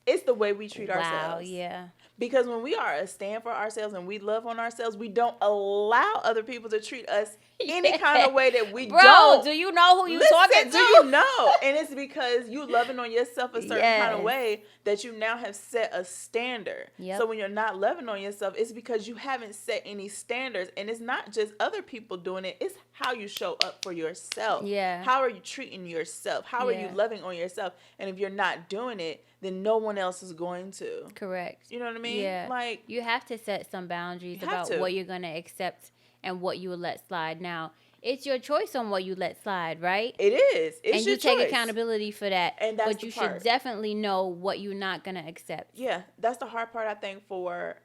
It's the way we treat ourselves. Wow, yeah. Because when we are a stand for ourselves and we love on ourselves, we don't allow other people to treat us any kind of way that we don't. Bro, do you know who you talking to? Do you know? And it's because you loving on yourself a certain kind of way that you now have set a standard. Yep. So when you're not loving on yourself, it's because you haven't set any standards. And it's not just other people doing it. It's how you show up for yourself. Yeah. How are you treating yourself? How are you loving on yourself? And if you're not doing it, then no one else is going to. Correct. You know what I mean? Yeah. Like, you have to set some boundaries about what you're going to accept and what you will let slide. Now, it's your choice on what you let slide, right? It is. It's and your you take choice. Accountability for that. And that's but you should definitely know what you're not going to accept. Yeah, that's the hard part, I think, for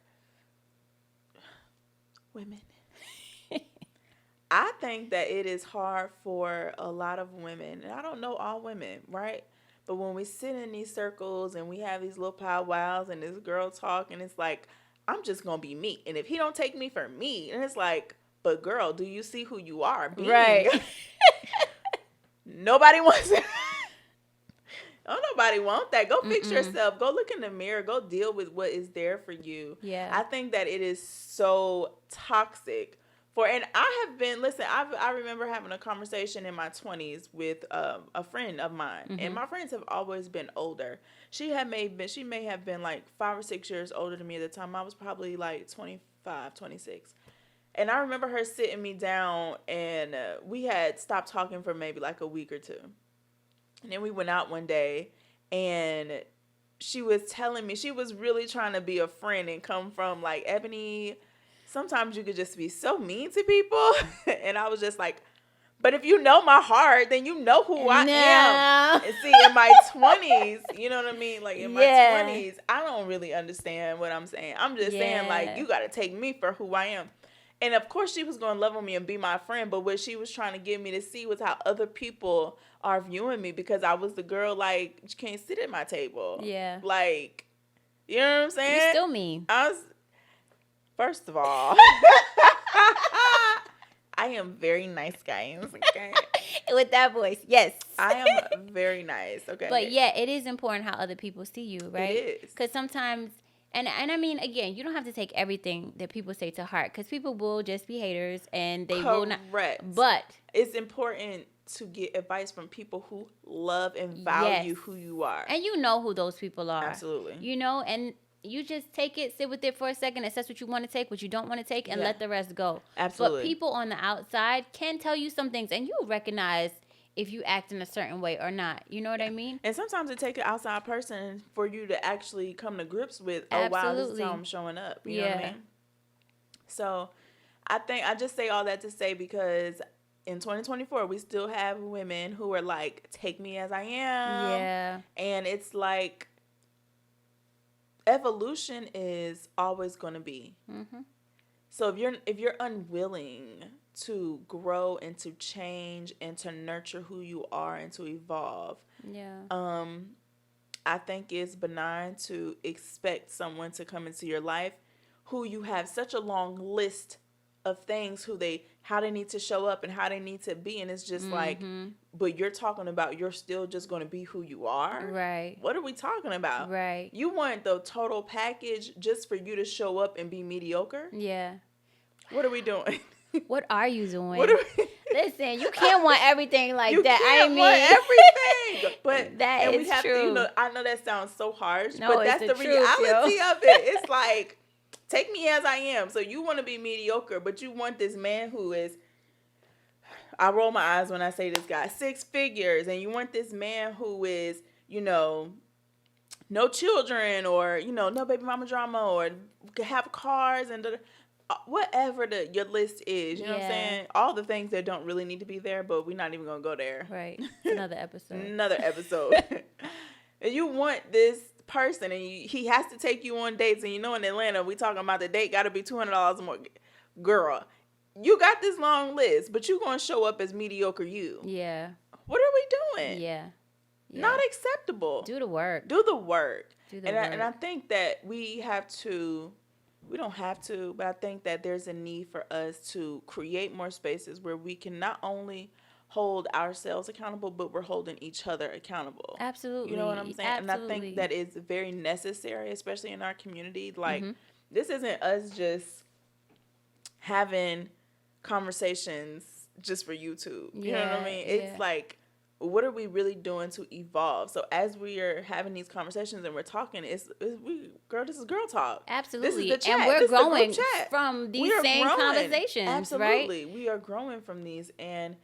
women. I think that it is hard for a lot of women, and I don't know all women, right? But when we sit in these circles and we have these little powwows and this girl talk, and it's like, I'm just going to be me. And if he don't take me for me, and it's like, but girl, do you see who you are being? Right. Nobody wants it. Don't nobody want that. Go fix yourself. Go look in the mirror. Go deal with what is there for you. Yeah. I think that it is so toxic. And I have been, listen, I remember having a conversation in my 20s with a friend of mine. And my friends have always been older. She may have been like 5 or 6 years older than me at the time. I was probably like 25, 26. And I remember her sitting me down, and we had stopped talking for maybe like a week or two. And then we went out one day, and she was telling me, she was really trying to be a friend and come from like, Ebony, sometimes you could just be so mean to people. And I was just like, but if you know my heart, then you know who I am. And see, in my 20s, you know what I mean? Like in my 20s, I don't really understand what I'm saying. I'm just saying, like, you got to take me for who I am. And of course she was going to love on me and be my friend, but what she was trying to get me to see was how other people are viewing me, because I was the girl, like, you can't sit at my table. Yeah. Like, you know what I'm saying? You're still mean. First of all, I am very nice, guys. Okay? With that voice, yes. I am very nice, okay? But yeah, it is important how other people see you, right? It is. Because sometimes... And I mean, again, you don't have to take everything that people say to heart, because people will just be haters and they will not. But it's important to get advice from people who love and value who you are. And you know who those people are. Absolutely. You know, and you just take it, sit with it for a second, assess what you want to take, what you don't want to take, and let the rest go. Absolutely. But people on the outside can tell you some things, and you recognize if you act in a certain way or not. You know what I mean? And sometimes it takes an outside person for you to actually come to grips with, oh, wow, this is how I'm showing up. You know what I mean? So I think I just say all that to say, because in 2024, we still have women who are like, take me as I am. Yeah. And it's like, evolution is always going to be. Mm-hmm. So if you're unwilling to grow and to change and to nurture who you are and to evolve, I think it's benign to expect someone to come into your life who you have such a long list of things, how they need to show up and how they need to be, and it's just like, but you're talking about you're still just going to be who you are, right? What are we talking about? Right. You want the total package just for you to show up and be mediocre? Yeah. What are we doing? What are you doing? What are we? Listen, you can't want everything like You that. can't I mean, want everything. But that and is we have true. to, I know that sounds so harsh, No, but it's that's the the truth, reality yo. of it. It's like, take me as I am. So you want to be mediocre, but you want this man who is, I roll my eyes when I say this guy, 6 figures, and you want this man who is, no children, or no baby mama drama, or could have cars and whatever your list is. You know what I'm saying? All the things that don't really need to be there, but we're not even gonna go there. Right. It's another episode. Another episode. And you want this person, and he has to take you on dates, and in Atlanta we talking about the date got to be $200 more. Girl, you got this long list, but you gonna show up as mediocre you. Yeah. What are we doing? Yeah. Not acceptable. Do the work. Do the work. work. And I think that we don't have to, but I think that there's a need for us to create more spaces where we can not only hold ourselves accountable, but we're holding each other accountable. Absolutely. You know what I'm saying? Absolutely. And I think that is very necessary, especially in our community. Like, this isn't us just having conversations just for YouTube. You know what I mean? It's like, what are we really doing to evolve? So as we are having these conversations and we're talking, this is girl talk. Absolutely. This is the chat. And we're this growing is the group chat. from these same conversations, Absolutely. right? We are growing from these, and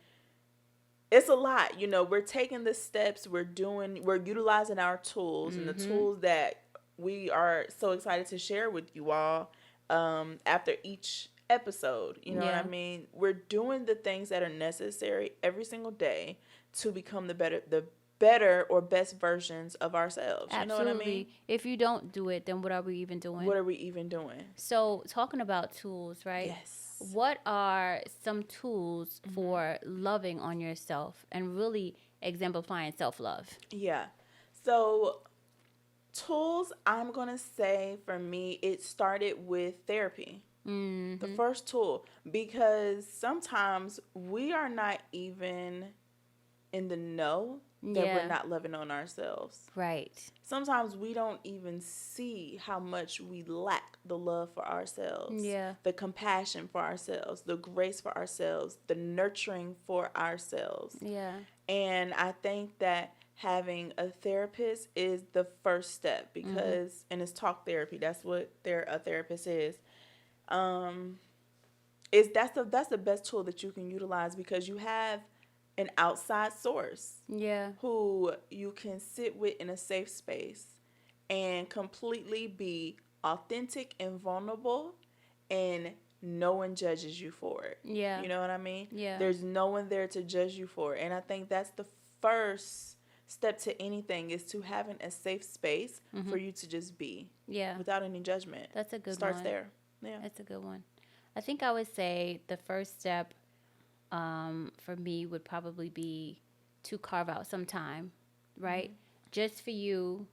it's a lot. We're taking the steps, we're utilizing our tools, and the tools that we are so excited to share with you all after each episode. You know what I mean? We're doing the things that are necessary every single day to become the better or best versions of ourselves. Absolutely. You know what I mean? If you don't do it, then what are we even doing? What are we even doing? So, talking about tools, right? Yes. What are some tools for loving on yourself and really exemplifying self-love? Yeah. So, tools, I'm going to say for me, it started with therapy. The first tool, because sometimes we are not even in the know that we're not loving on ourselves. Right. Sometimes we don't even see how much we lack the love for ourselves. Yeah. The compassion for ourselves, the grace for ourselves, the nurturing for ourselves. Yeah. And I think that having a therapist is the first step, because and it's talk therapy. That's what a therapist is. That's the best tool that you can utilize, because you have an outside source who you can sit with in a safe space and completely be authentic and vulnerable, and no one judges you for it. Yeah. You know what I mean? Yeah. There's no one there to judge you for it. And I think that's the first step to anything, is to having a safe space for you to just be. Yeah. Without any judgment. That's a good Starts one. there. Yeah. That's a good one. I think I would say the first step for me would probably be to carve out some time, right? Just for you.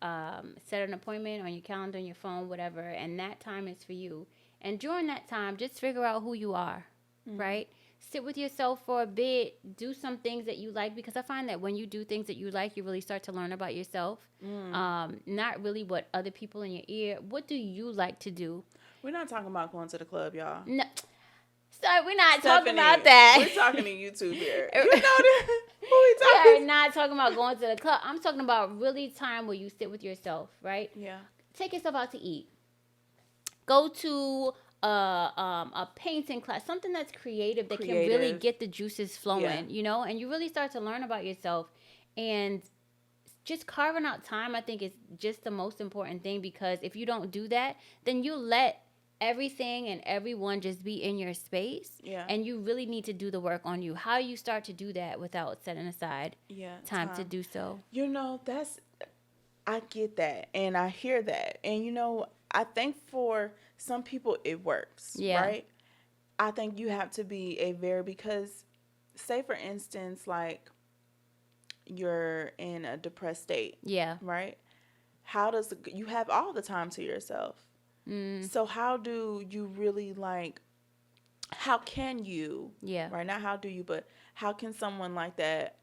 Set an appointment on your calendar, on your phone, whatever, and that time is for you. And during that time, just figure out who you are, right? Sit with yourself for a bit, do some things that you like, because I find that when you do things that you like, you really start to learn about yourself. Not really what other people in your ear. What do you like to do? We're not talking about going to the club, y'all. No. Sorry, we're not Stephanie, talking about that. We're talking to YouTube here. You know this? Who we talking? We are not talking about going to the club. I'm talking about really time where you sit with yourself, right? Yeah. Take yourself out to eat. Go to a painting class, something that's creative that can really get the juices flowing, and you really start to learn about yourself. And just carving out time, I think, is just the most important thing, because if you don't do that, then you let everything and everyone just be in your space. Yeah. And you really need to do the work on you. How you start to do that without setting aside time to do so? I get that, and I hear that. And, I think for some people it works, right? I think you have to be because, say, for instance, like, you're in a depressed state. Yeah. Right? You have all the time to yourself. So how do you really, how can you, right? Not how do you, but how can someone like that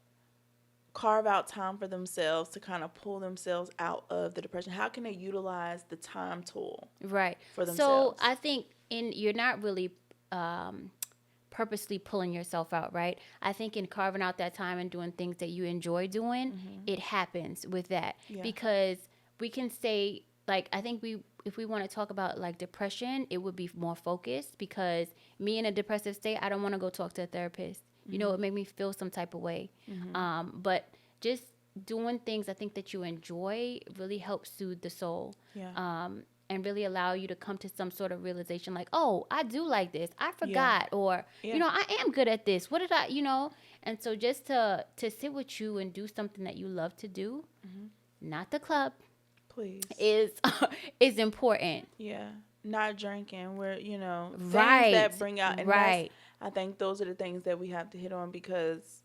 carve out time for themselves to kind of pull themselves out of the depression? How can they utilize the time tool? Right. For themselves? So I think you're not really purposely pulling yourself out, right? I think in carving out that time and doing things that you enjoy doing, it happens with that. Yeah. Because we can say, like, I think if we want to talk about like depression, it would be more focused, because me in a depressive state, I don't want to go talk to a therapist. You know, it made me feel some type of way. But just doing things I think that you enjoy really helps soothe the soul. Yeah. And really allow you to come to some sort of realization, like, oh, I do like this. I Yeah. forgot. Or, Yeah. you know, I am good at this. What did I, you know? And so just to sit with you and do something that you love to do, not the club, Please. is important. Yeah. Not drinking. Where, you know, things Right. that bring out. And Right. I think those are the things that we have to hit on, because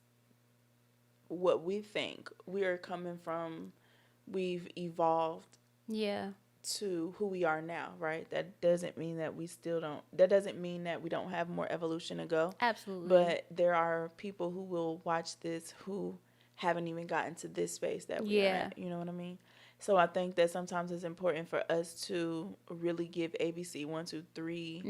what we think, we are coming from, we've evolved Yeah. to who we are now, right? That doesn't mean that that doesn't mean that we don't have more evolution to go. Absolutely. But there are people who will watch this who haven't even gotten to this space that we are at. You know what I mean? So I think that sometimes it's important for us to really give ABC 1, 2, 3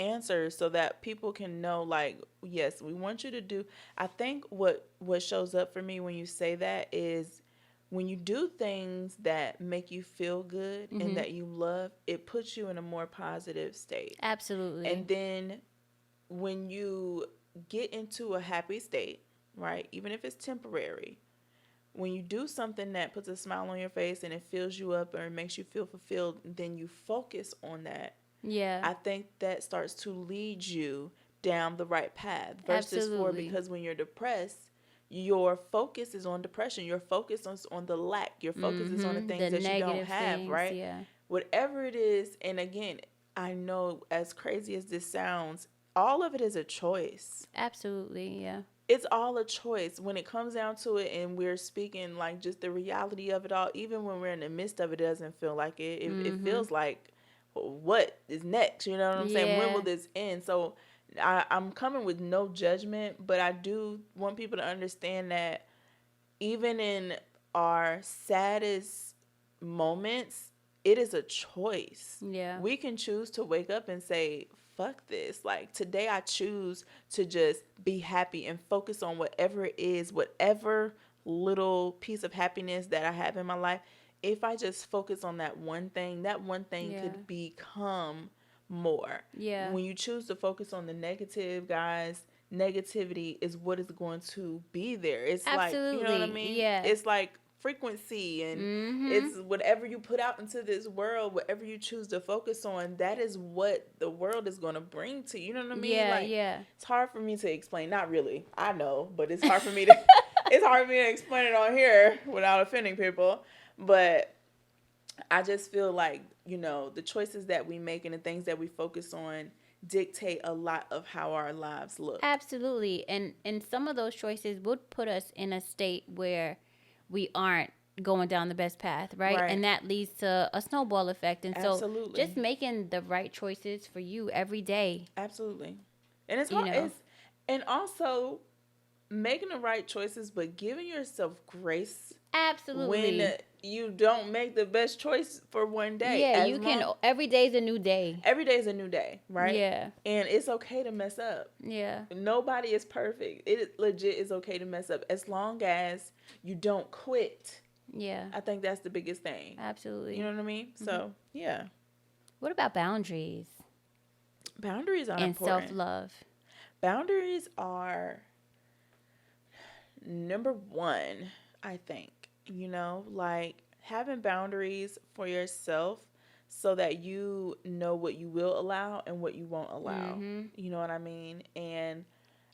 answers, so that people can know, like, yes, we want you to do. I think what shows up for me when you say that is, when you do things that make you feel good and that you love, it puts you in a more positive state. Absolutely. And then when you get into a happy state, right, even if it's temporary, when you do something that puts a smile on your face and it fills you up or it makes you feel fulfilled, then you focus on that. Yeah. I think that starts to lead you down the right path. Versus because when you're depressed, your focus is on depression. Your focus is on the lack. Your focus is on the things that you don't have, right? Yeah. Whatever it is, and again, I know, as crazy as this sounds, all of it is a choice. Absolutely, yeah. It's all a choice when it comes down to it, and we're speaking like just the reality of it all. Even when we're in the midst of it, it doesn't feel like it. It feels like, what is next? You know what I'm saying? When will this end? So I'm coming with no judgment, but I do want people to understand that even in our saddest moments, it is a choice. Yeah. We can choose to wake up and say, fuck this. Like, today I choose to just be happy and focus on whatever it is, whatever little piece of happiness that I have in my life. If I just focus on that one thing could become more. Yeah. When you choose to focus on the negative, guys, negativity is what is going to be there. It's Absolutely. like, you know what I mean? Yeah. It's like frequency, and it's whatever you put out into this world, whatever you choose to focus on, that is what the world is going to bring to you. You know what I mean? Yeah, like, yeah. It's hard for me to explain. Not really. I know, but it's hard for me to it's hard for me to explain it on here without offending people. But I just feel like, you know, the choices that we make and the things that we focus on dictate a lot of how our lives look. Absolutely. And some of those choices would put us in a state where we aren't going down the best path, right? And that leads to a snowball effect. And so just making the right choices for you every day. Absolutely. And it's hard. And also making the right choices, but giving yourself grace. Absolutely. When you don't make the best choice for one day. Yeah, you can. Every day is a new day. Every day is a new day, right? Yeah. And it's okay to mess up. Yeah. Nobody is perfect. It legit is okay to mess up, as long as you don't quit. Yeah. I think that's the biggest thing. Absolutely. You know what I mean? Mm-hmm. So, yeah. What about boundaries? Boundaries are and important. And self-love. Boundaries are number one, I think. You know, like having boundaries for yourself so that you know what you will allow and what you won't allow. You know what I mean? And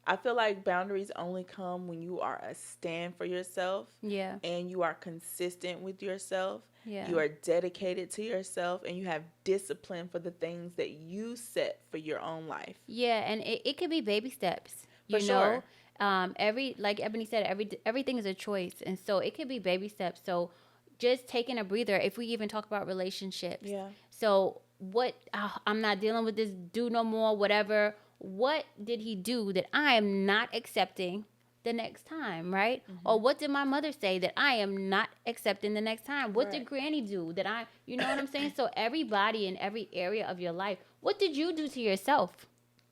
I feel like boundaries only come when you are a stand for yourself. Yeah. And you are consistent with yourself. Yeah. You are dedicated to yourself, and you have discipline for the things that you set for your own life. Yeah, and it could be baby steps. For sure. Like Ebony said, everything is a choice, and so it could be baby steps. So just taking a breather. If we even talk about relationships, yeah. So I'm not dealing with this dude no more. Whatever. What did he do that I am not accepting the next time, right? Or what did my mother say that I am not accepting the next time? What did Granny do that you know what I'm saying? So everybody in every area of your life, What did you do to yourself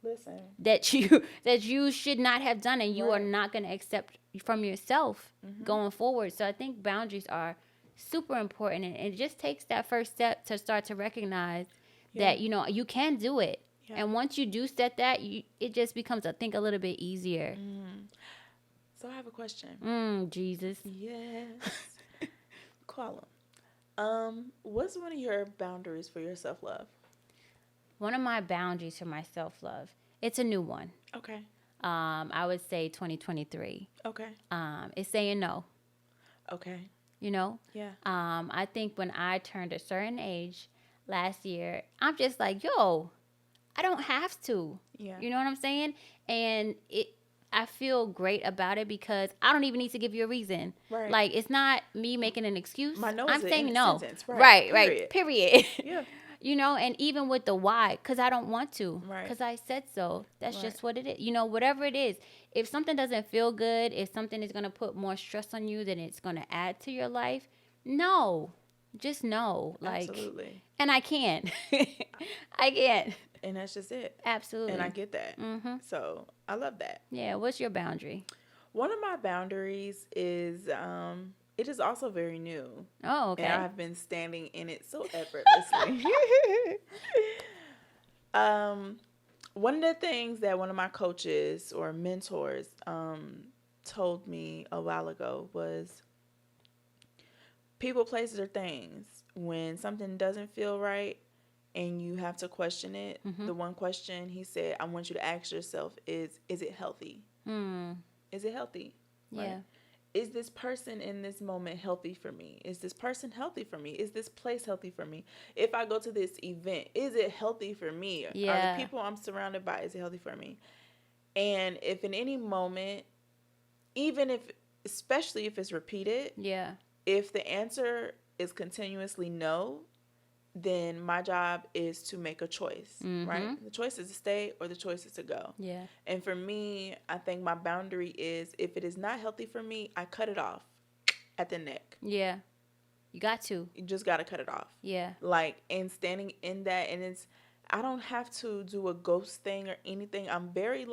Listen. that you should not have done, and you are not going to accept from yourself going forward? So I think boundaries are super important, and it just takes that first step to start to recognize that you can do it. And once you do set that, it just becomes, I think, a little bit easier. So I have a question. Jesus. Yes. Call them. What's one of your boundaries for your self-love? One of my boundaries for my self-love, it's a new one. Okay. I would say 2023. Okay. It's saying no. Okay. Yeah. I think when I turned a certain age last year, I'm just like, yo, I don't have to. Yeah. You know what I'm saying? And I feel great about it because I don't even need to give you a reason. Right. Like, it's not me making an excuse. My no I'm is saying in no. sentence. Right. Period. Yeah. And even with the why, because I don't want to. Right. Because I said so. That's just what it is. Whatever it is. If something doesn't feel good, if something is going to put more stress on you than it's going to add to your life, no. Just no. Absolutely. And I can't. I can't. And that's just it. Absolutely. And I get that. Mm-hmm. So I love that. Yeah. What's your boundary? One of my boundaries is it is also very new. Oh, okay. And I've been standing in it so effortlessly. One of the things that one of my coaches or mentors told me a while ago was people, places, or things. When something doesn't feel right and you have to question it, the one question he said, I want you to ask yourself is it healthy? Is it healthy? Right? Yeah. Is this person in this moment healthy for me? Is this person healthy for me? Is this place healthy for me? If I go to this event, is it healthy for me? Yeah. Are the people I'm surrounded by, is it healthy for me? And if in any moment, especially if it's repeated, if the answer is continuously no, then my job is to make a choice, right? The choice is to stay or the choice is to go. Yeah. And for me, I think my boundary is if it is not healthy for me, I cut it off at the neck. Yeah. You got to. You just got to cut it off. Yeah. And standing in that, and I don't have to do a ghost thing or anything. I'm very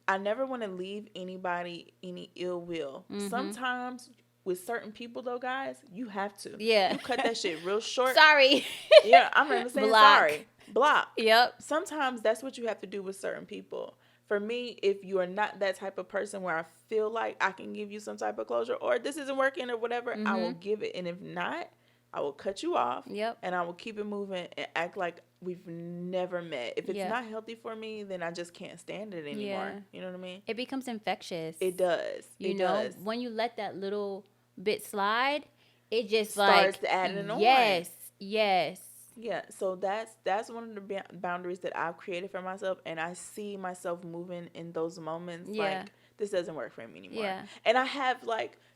I never want to leave anybody any ill will. Sometimes with certain people, though, guys, you have to. Yeah. You cut that shit real short. Sorry. Yeah, I'm not even saying sorry. Block. Yep. Sometimes that's what you have to do with certain people. For me, if you are not that type of person where I feel like I can give you some type of closure or this isn't working or whatever, I will give it. And if not, I will cut you off. Yep. And I will keep it moving and act like we've never met. If it's not healthy for me, then I just can't stand it anymore. Yeah. You know what I mean? It becomes infectious. It does. You know, when you let that little bit slide, it just starts to add it on. Yes. Yeah, so that's one of the boundaries that I've created for myself, and I see myself moving in those moments. Like, this doesn't work for me anymore. Yeah. And I have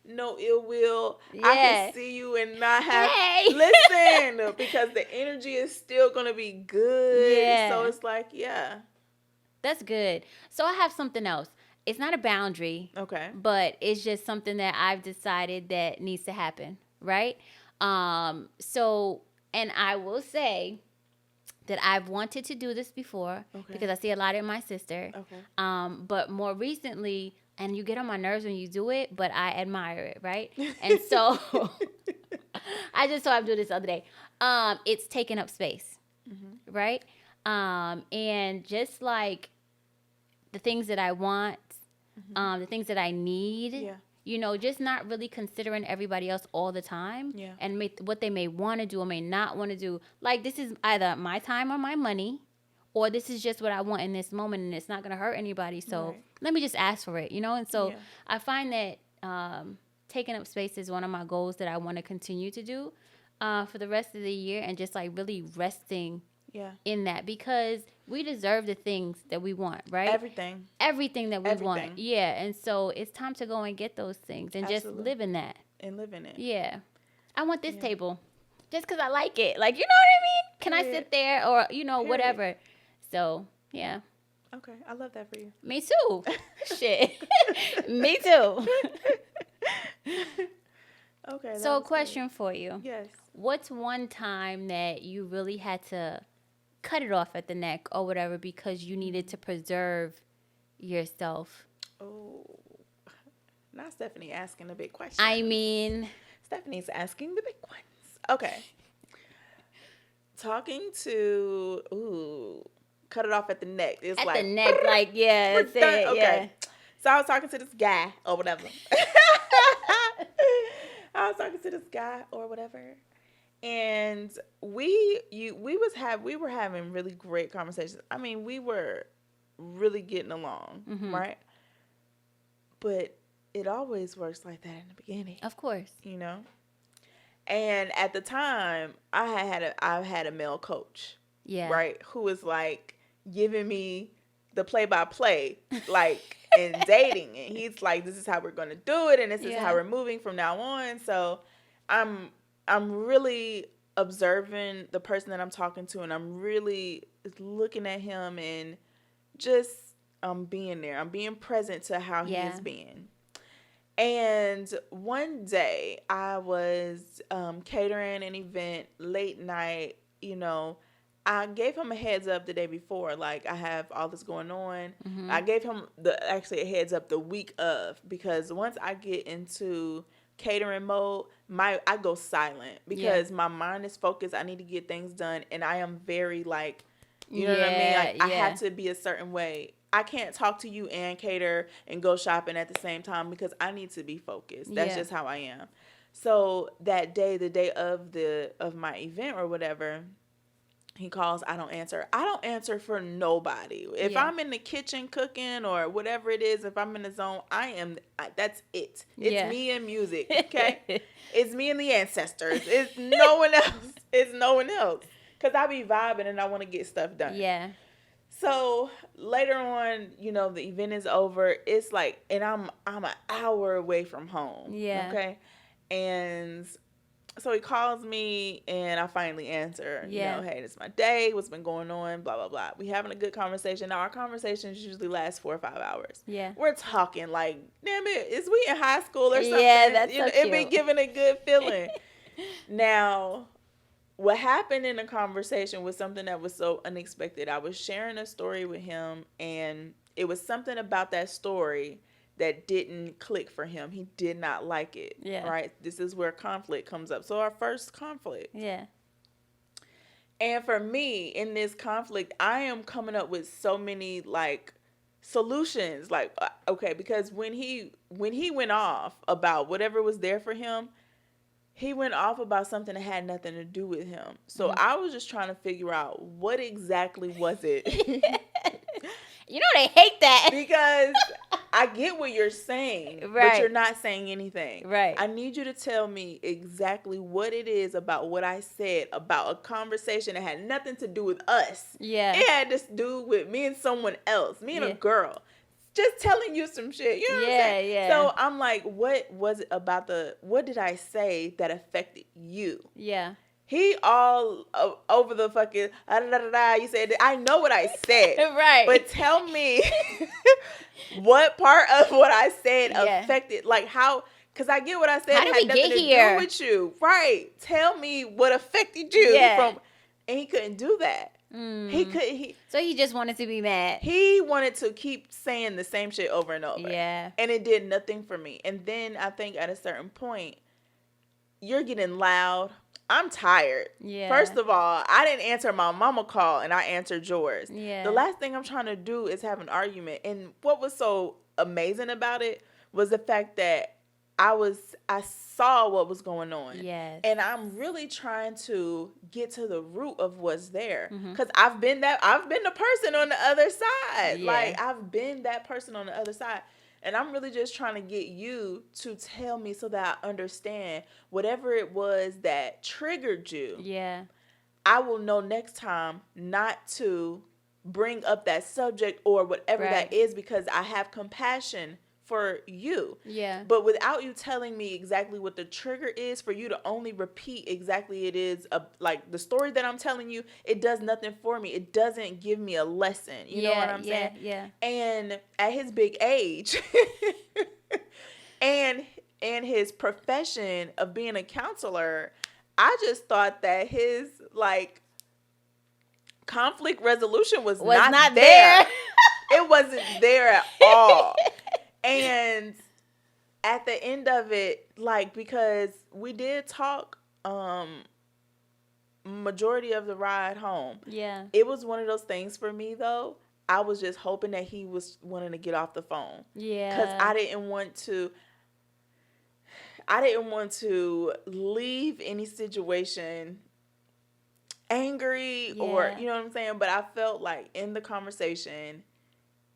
no ill will. Yeah. I can see you and not have listen because the energy is still gonna be good. Yeah. So it's that's good. So I have something else. It's not a boundary. Okay. But it's just something that I've decided that needs to happen, right? So, and I will say that I've wanted to do this before because I see a lot in my sister. Okay. But more recently, and you get on my nerves when you do it, but I admire it, right? And so I just saw him do this the other day. It's taking up space, right? And just like the things that I want, the things that I need, just not really considering everybody else all the time and what they may want to do or may not want to do. Like, this is either my time or my money, or this is just what I want in this moment and it's not going to hurt anybody. So let me just ask for it, And so I find that taking up space is one of my goals that I want to continue to do for the rest of the year, and just really resting in that, because we deserve the things that we want, right? Everything that we want. Yeah. And so it's time to go and get those things and just live in that. And live in it. Yeah. I want this table just because I like it. Like, you know what I mean? Can I sit there or, whatever. So, yeah. Okay. I love that for you. Me too. Shit. Me too. Okay. So a question for you. Yes. What's one time that you really had to cut it off at the neck or whatever because you needed to preserve yourself? Oh, now Stephanie asking the big question. I mean, Stephanie's asking the big ones. Okay. Talking to, cut it off at the neck. It's at like, the neck, like, yeah, we're that's done. it, Okay. yeah. So I was talking to this guy or whatever. I was talking to this guy or whatever. And we were having really great conversations. I mean, we were really getting along, right? But it always works like that in the beginning. Of course. You know? And at the time, I had a male coach. Yeah. Right? Who was like giving me the play-by-play, like in dating. And he's like, this is how we're going to do it. And this is how we're moving from now on. So I'm really observing the person that I'm talking to, and I'm really looking at him and just being there. I'm being present to how he is being. And one day I was catering an event late night. You know, I gave him a heads up the day before, like I have all this going on. I gave him actually a heads up the week of, because once I get into catering mode, I go silent because my mind is focused. I need to get things done, and I am very like, you know what I mean? Like I have to be a certain way. I can't talk to you and cater and go shopping at the same time because I need to be focused. That's just how I am. So that day, the day of my event or whatever, he calls, I don't answer. I don't answer for nobody. If I'm in the kitchen cooking or whatever it is, if I'm in the zone, that's it. It's me and music, okay? It's me and the ancestors. It's no one else. It's no one else. Because I be vibing and I want to get stuff done. Yeah. So later on, you know, the event is over. It's like, and I'm an hour away from home. Yeah. Okay. And so he calls me and I finally answer. Yeah. You know, hey, this is my day. What's been going on? Blah, blah, blah. We having a good conversation. Now, our conversations usually last 4 or 5 hours. Yeah. We're talking like, damn it, is we in high school or something? Yeah, that's so It be cute. giving a good feeling. Now, what happened in the conversation was something that was so unexpected. I was sharing a story with him, and it was something about that story that didn't click for him. He did not like it. Yeah. Right? This is where conflict comes up. So our first conflict. Yeah. And for me, in this conflict, I am coming up with so many like solutions. Like, okay, because when he went off about whatever was there for him, he went off about something that had nothing to do with him. So I was just trying to figure out what exactly was it. You know they hate that. Because I get what you're saying, Right. but you're not saying anything. Right. I need you to tell me exactly what it is about what I said about a conversation that had nothing to do with us. Yeah. It had to do with me and someone else, me and a girl. Just telling you some shit. You know what I'm saying? Yeah. So I'm like, what was it about what did I say that affected you? Yeah. He all over the fucking, you said, I know what I said. Right. But tell me what part of what I said affected, like how, because I get what I said How did had we nothing get to here? do with you. Right. Tell me what affected you. And he couldn't do that. So he just wanted to be mad. He wanted to keep saying the same shit over and over. Yeah. And it did nothing for me. And then I think at a certain point, you're getting loud. I'm tired. Yeah. First of all, I didn't answer my mama call and I answered yours. Yeah. The last thing I'm trying to do is have an argument. And what was so amazing about it was the fact that I saw what was going on. Yes. And I'm really trying to get to the root of what's there. Because I've been the person on the other side. Yeah. Like, I've been that person on the other side. And I'm really just trying to get you to tell me so that I understand whatever it was that triggered you. Yeah. I will know next time not to bring up that subject or whatever that is, because I have compassion for you. Yeah. But without you telling me exactly what the trigger is, for you to only repeat exactly it is like the story that I'm telling you, it does nothing for me. It doesn't give me a lesson. You know what I'm saying? Yeah. And at his big age and his profession of being a counselor, I just thought that his like conflict resolution was not not there. there. It wasn't there at all. And at the end of it, like, because we did talk majority of the ride home. Yeah. It was one of those things for me, though. I was just hoping that he was wanting to get off the phone. Yeah. Because I didn't want to leave any situation angry or, you know what I'm saying? But I felt like in the conversation,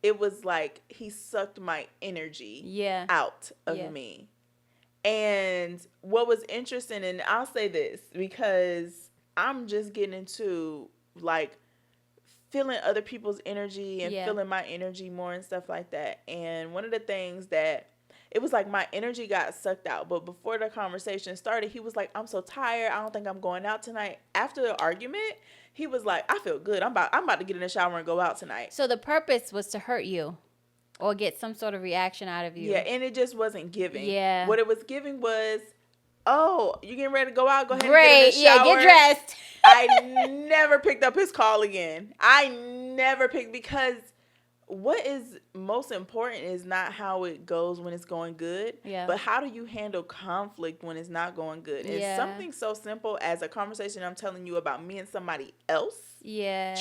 it was like he sucked my energy out of me. And what was interesting, and I'll say this because I'm just getting into like feeling other people's energy and feeling my energy more and stuff like that. And one of the things that it was like my energy got sucked out. But before the conversation started, he was like, I'm so tired. I don't think I'm going out tonight. After the argument, he was like, I feel good. I'm about to get in the shower and go out tonight. So the purpose was to hurt you or get some sort of reaction out of you. Yeah, and it just wasn't giving. Yeah. What it was giving was, oh, you getting ready to go out? Go ahead and get in the shower. Yeah, get dressed. I never picked up his call again. Because what is most important is not how it goes when it's going good, but how do you handle conflict when it's not going good? And something so simple as a conversation I'm telling you about me and somebody else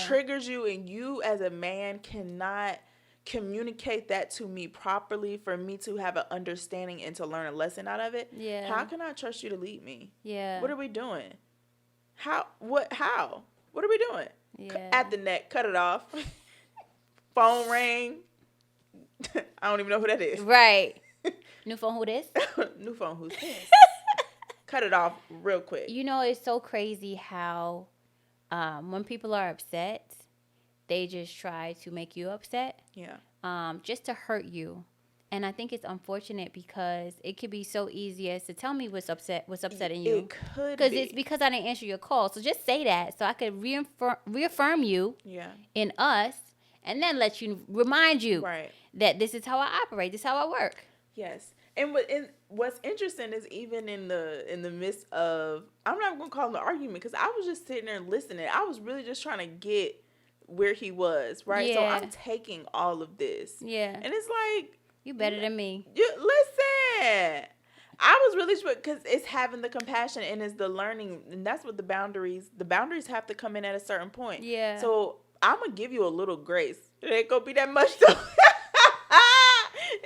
triggers you, and you as a man cannot communicate that to me properly for me to have an understanding and to learn a lesson out of it. How can I trust you to lead me? What are we doing? How are we doing? At the neck, cut it off. Phone ring. I don't even know who that is. Right. New phone, who this? New phone, who's this? Cut it off real quick. You know, it's so crazy how when people are upset, they just try to make you upset. Yeah. Just to hurt you. And I think it's unfortunate because it could be so easy as to tell me what's upsetting you. It could be. Because it's because I didn't answer your call. So just say that so I could reaffirm you in us. And then remind you that this is how I operate. This is how I work. Yes. And what's interesting is even in the midst of, I'm not going to call it an argument because I was just sitting there listening. I was really just trying to get where he was, right? Yeah. So I'm taking all of this. Yeah. And it's like. You better than me. Listen. I was really sure because it's having the compassion and it's the learning. And that's what the boundaries have to come in at a certain point. Yeah. So I'm going to give you a little grace. It ain't going to be that much, though.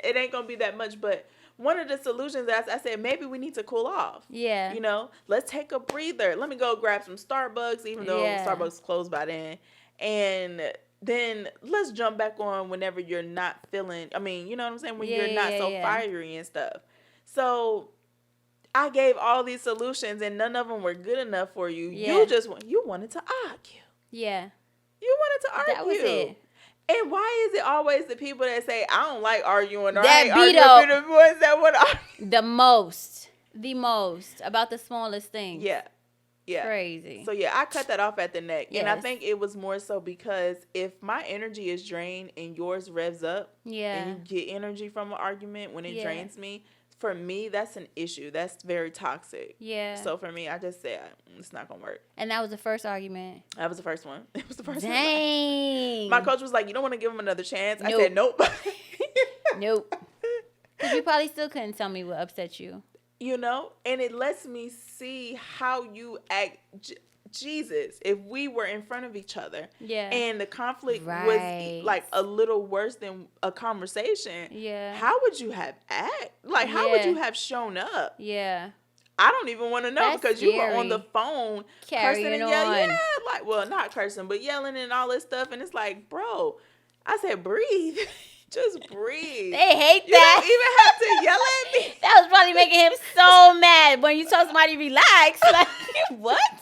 It ain't going to be that much. But one of the solutions, as I said, maybe we need to cool off. Yeah. You know, let's take a breather. Let me go grab some Starbucks, even though Starbucks closed by then. And then let's jump back on whenever you're not feeling, you know what I'm saying? When you're not so fiery and stuff. So I gave all these solutions and none of them were good enough for you. Yeah. You wanted to argue. Yeah. You wanted to argue. That was it. And why is it always the people that say, I don't like arguing, or that I ain't arguing, the ones that want to argue? The most about the smallest things. Yeah. Yeah. Crazy. So, I cut that off at the neck. Yes. And I think it was more so because if my energy is drained and yours revs up, and you get energy from an argument when it drains me, for me, that's an issue. That's very toxic. Yeah. So for me, I just said, it's not going to work. And that was the first argument? That was the first one. It was the first one. Dang. My coach was like, you don't want to give him another chance? Nope. I said, nope. Nope. Because you probably still couldn't tell me what upset you. You know? And it lets me see how you act. Jesus, if we were in front of each other and the conflict was like a little worse than a conversation, how would you have how would you have shown up? Yeah. I don't even want to know. That's because scary. You were on the phone cursing and yelling. Yeah, like, well, not cursing, but yelling and all this stuff. And it's like, bro, I said, breathe. Just breathe. They hate you that. You don't even have to yell at me. That was probably making him so mad when you told somebody relax. Like, what?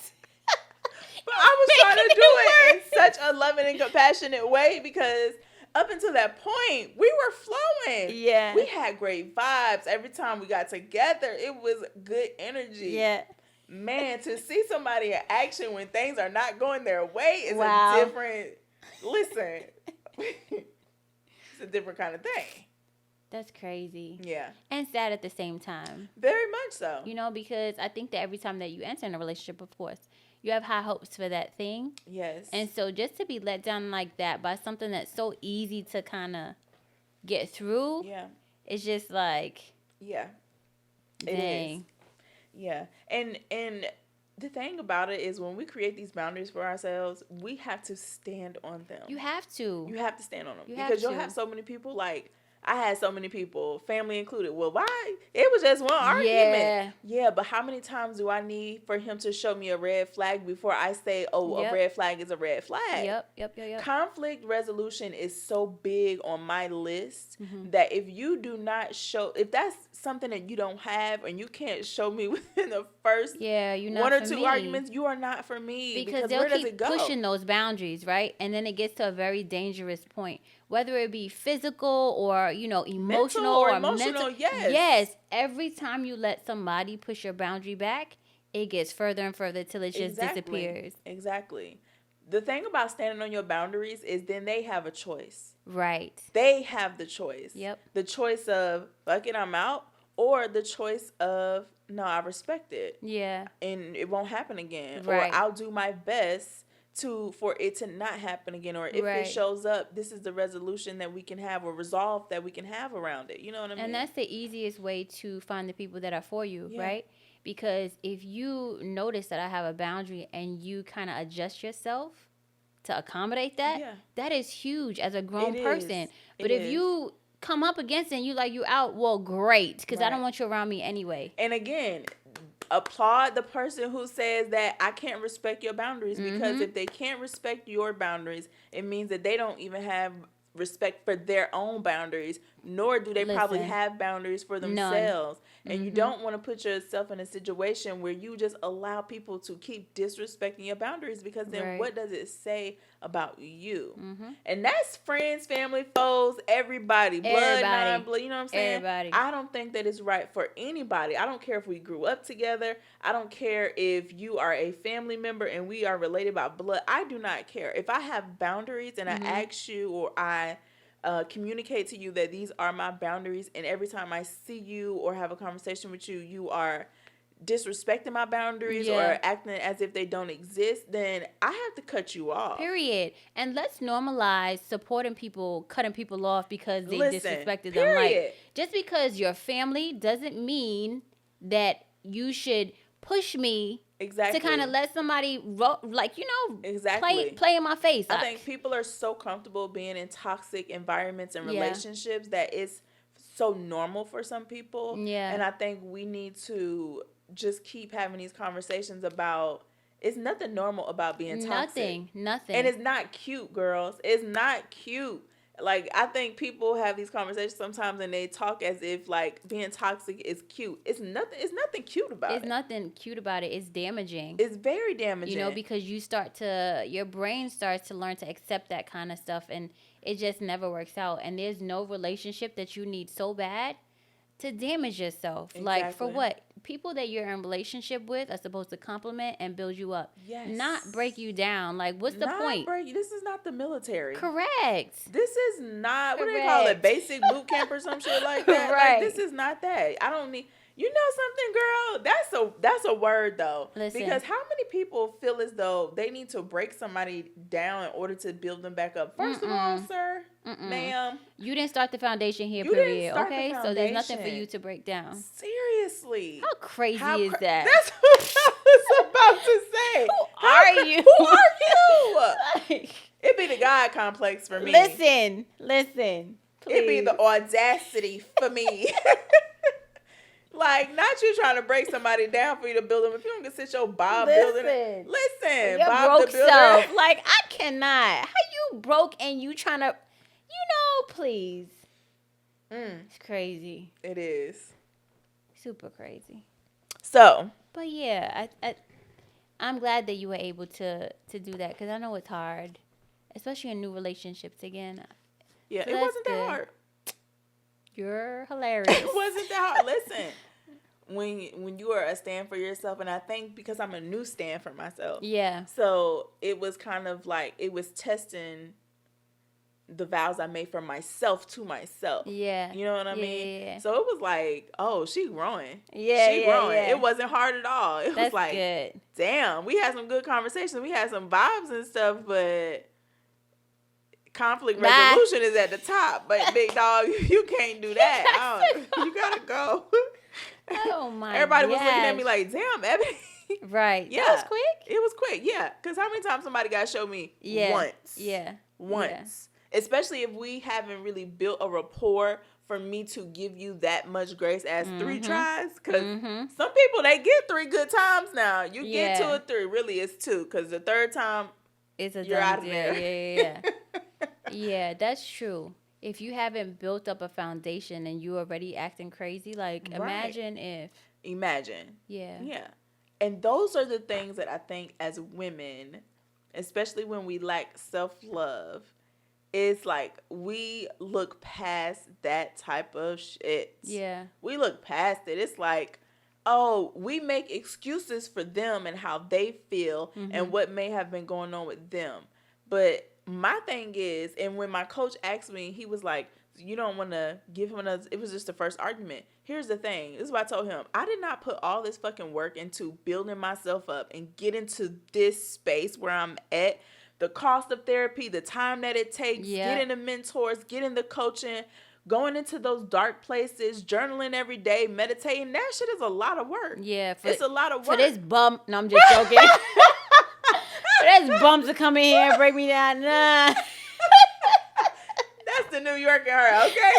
But I was trying to do it in such a loving and compassionate way because up until that point, we were flowing. Yeah. We had great vibes. Every time we got together, it was good energy. Yeah. Man, to see somebody in action when things are not going their way is a different, listen, it's a different kind of thing. That's crazy. Yeah. And sad at the same time. Very much so. You know, because I think that every time that you enter in a relationship, of course, you have high hopes for that thing. Yes. And so just to be let down like that by something that's so easy to kind of get through, Yeah. it's just like, Yeah. It is. dang. Yeah. And the thing about it is when we create these boundaries for ourselves, we have to stand on them. You have to. You have to stand on them. You Because have you'll to. have so many people like I had so many people, family included. Well, why? It was just one argument. Yeah. Yeah, but how many times do I need for him to show me a red flag before I say, oh, Yep. a red flag is a red flag? Yep. Conflict resolution is so big on my list Mm-hmm. that if you do not show, if that's something that you don't have and you can't show me within the first you're not one or for two me. arguments, you are not for me. Because they'll where does keep it go? pushing those boundaries, right? And then it gets to a very dangerous point, whether it be physical or emotional or mental. Yes, every time you let somebody push your boundary back, it gets further and further till it just disappears. Exactly. The thing about standing on your boundaries is then they have a choice. Right. They have the choice. Yep. The choice of, fuck it, I'm out, or the choice of, no, I respect it. Yeah. And it won't happen again. Right. Or I'll do my best for it to not happen again. Or if it shows up, this is the resolution that we can have or resolve that we can have around it. You know what I mean? And that's the easiest way to find the people that are for you, right? Because if you notice that I have a boundary and you kind of adjust yourself to accommodate that, that is huge as a grown person. But if you come up against it and you out, well, great, because I don't want you around me anyway. And again, applaud the person who says that I can't respect your boundaries, because if they can't respect your boundaries, it means that they don't even have respect for their own boundaries, nor do they probably have boundaries for themselves. None. And you don't want to put yourself in a situation where you just allow people to keep disrespecting your boundaries, because then what does it say about you? And that's friends, family, foes, everybody, blood, non-blood, you know what I'm saying? Everybody. I don't think that it's right for anybody. I don't care if we grew up together. I don't care if you are a family member and we are related by blood. I do not care. If I have boundaries and I ask you or I communicate to you that these are my boundaries, and every time I see you or have a conversation with you, you are disrespecting my boundaries or acting as if they don't exist, then I have to cut you off. Period. And let's normalize supporting people, cutting people off because they disrespected them. Like, just because you're family doesn't mean that you should push me to kind of let somebody play in my face. I think people are so comfortable being in toxic environments and relationships that it's so normal for some people. Yeah. And I think we need to just keep having these conversations about, it's nothing normal about being toxic. Nothing. And it's not cute, girls. It's not cute. Like, I think people have these conversations sometimes and they talk as if like being toxic is cute. It's nothing cute about it. It's nothing cute about it. It's damaging. It's very damaging. Because your brain starts to learn to accept that kind of stuff, and it just never works out. And there's no relationship that you need so bad to damage yourself. Exactly. Like, for what? People that you're in a relationship with are supposed to compliment and build you up. Yes. Not break you down. Like, what's the point? This is not the military. Correct. This is not, what do they call it, basic boot camp or some shit like that? Right. Like, this is not that. I don't need, you know something, girl? That's a word, though. Listen. Because how many people feel as though they need to break somebody down in order to build them back up? First of all, sir, ma'am, you didn't start the foundation here, period. Okay? So there's nothing for you to break down. Seriously. How crazy is that? That's what I was about to say. Who are you? Who are you? It be the God complex for me. Listen. Please. It be the audacity for me. Like, not you trying to break somebody down for you to build them. If you don't get sit your Bob building it. Listen, your Bob broke the builder. self. Like, I cannot. How you broke and you trying to, please. It's crazy. It is. Super crazy. So. But yeah, I'm glad that you were able to do that, because I know it's hard, especially in new relationships again. Yeah, so it wasn't that hard. You're hilarious. It wasn't that hard. Listen, when you are a stand for yourself, and I think because I'm a new stand for myself. Yeah. So it was kind of like, it was testing the vows I made for myself to myself. Yeah. You know what I Yeah, mean? yeah. So it was like, oh, she growing. Yeah, She yeah, growing. yeah. It wasn't hard at all. It That's was like, good. damn, we had some good conversations. We had some vibes and stuff, but conflict resolution is at the top. But big dog, you can't do that. You gotta go. Oh my! Everybody was looking at me like, damn, Ebony. Right. Yeah. That was quick. It was quick. Yeah. Because how many times somebody got to show me? Yeah. Once. Yeah. Once. Yeah. Especially if we haven't really built a rapport for me to give you that much grace as 3 tries. Because some people, they get 3 good times now. You get 2 or 3. Really, it's 2. Because the 3rd time, you're out of there. Yeah. Yeah, that's true. If you haven't built up a foundation and you already acting crazy, like imagine if. Imagine. Yeah. Yeah. And those are the things that I think as women, especially when we lack self-love, it's like we look past that type of shit. Yeah. We look past it. It's like, oh, we make excuses for them and how they feel and what may have been going on with them. But my thing is, and when my coach asked me, he was like, you don't want to give him another, it was just the first argument. Here's the thing. This is what I told him. I did not put all this fucking work into building myself up and get into this space where I'm at. The cost of therapy, the time that it takes, getting the mentors, getting the coaching, going into those dark places, journaling every day, meditating. That shit is a lot of work. Yeah. It's a lot of work. For this bum. No, I'm just joking. For this bums to come in here and break me down. Nah. That's the New York in her, okay?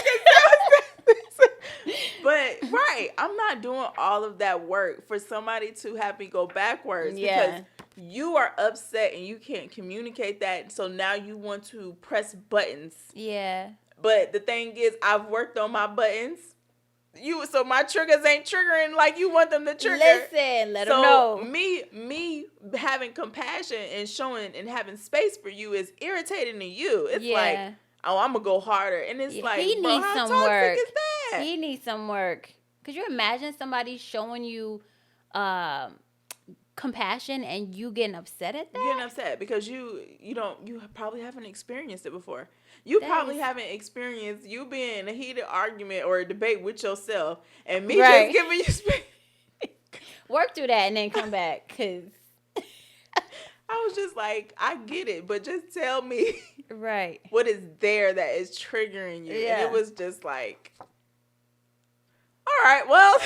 But, right, I'm not doing all of that work for somebody to have me go backwards. Yeah. Because you are upset and you can't communicate that. So now you want to press buttons. Yeah. But the thing is, I've worked on my buttons. So my triggers ain't triggering like you want them to trigger. Listen, let them know. Me having compassion and showing and having space for you is irritating to you. It's like, oh, I'm gonna go harder, and it's like, he bro, needs how some toxic work. is that? He needs some work. Could you imagine somebody showing you compassion and you getting upset at that? You're getting upset because you probably haven't experienced it before. You probably haven't experienced you being in a heated argument or a debate with yourself, and me just giving you space. Work through that and then come back, because I was just like, I get it, but just tell me what is there that is triggering you. And it was just like, all right, well,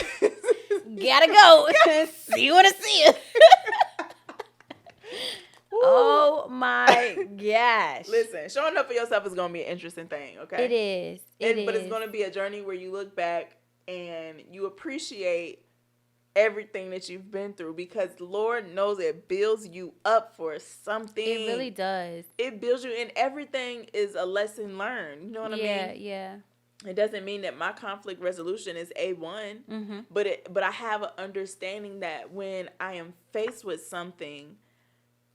gotta go. See you when I see you. Oh my gosh. Listen, showing up for yourself is going to be an interesting thing, okay? It is. But it's going to be a journey where you look back and you appreciate everything that you've been through, because Lord knows it builds you up for something. It really does. It builds you, and everything is a lesson learned. You know what I mean? Yeah. It doesn't mean that my conflict resolution is A1, but I have an understanding that when I am faced with something,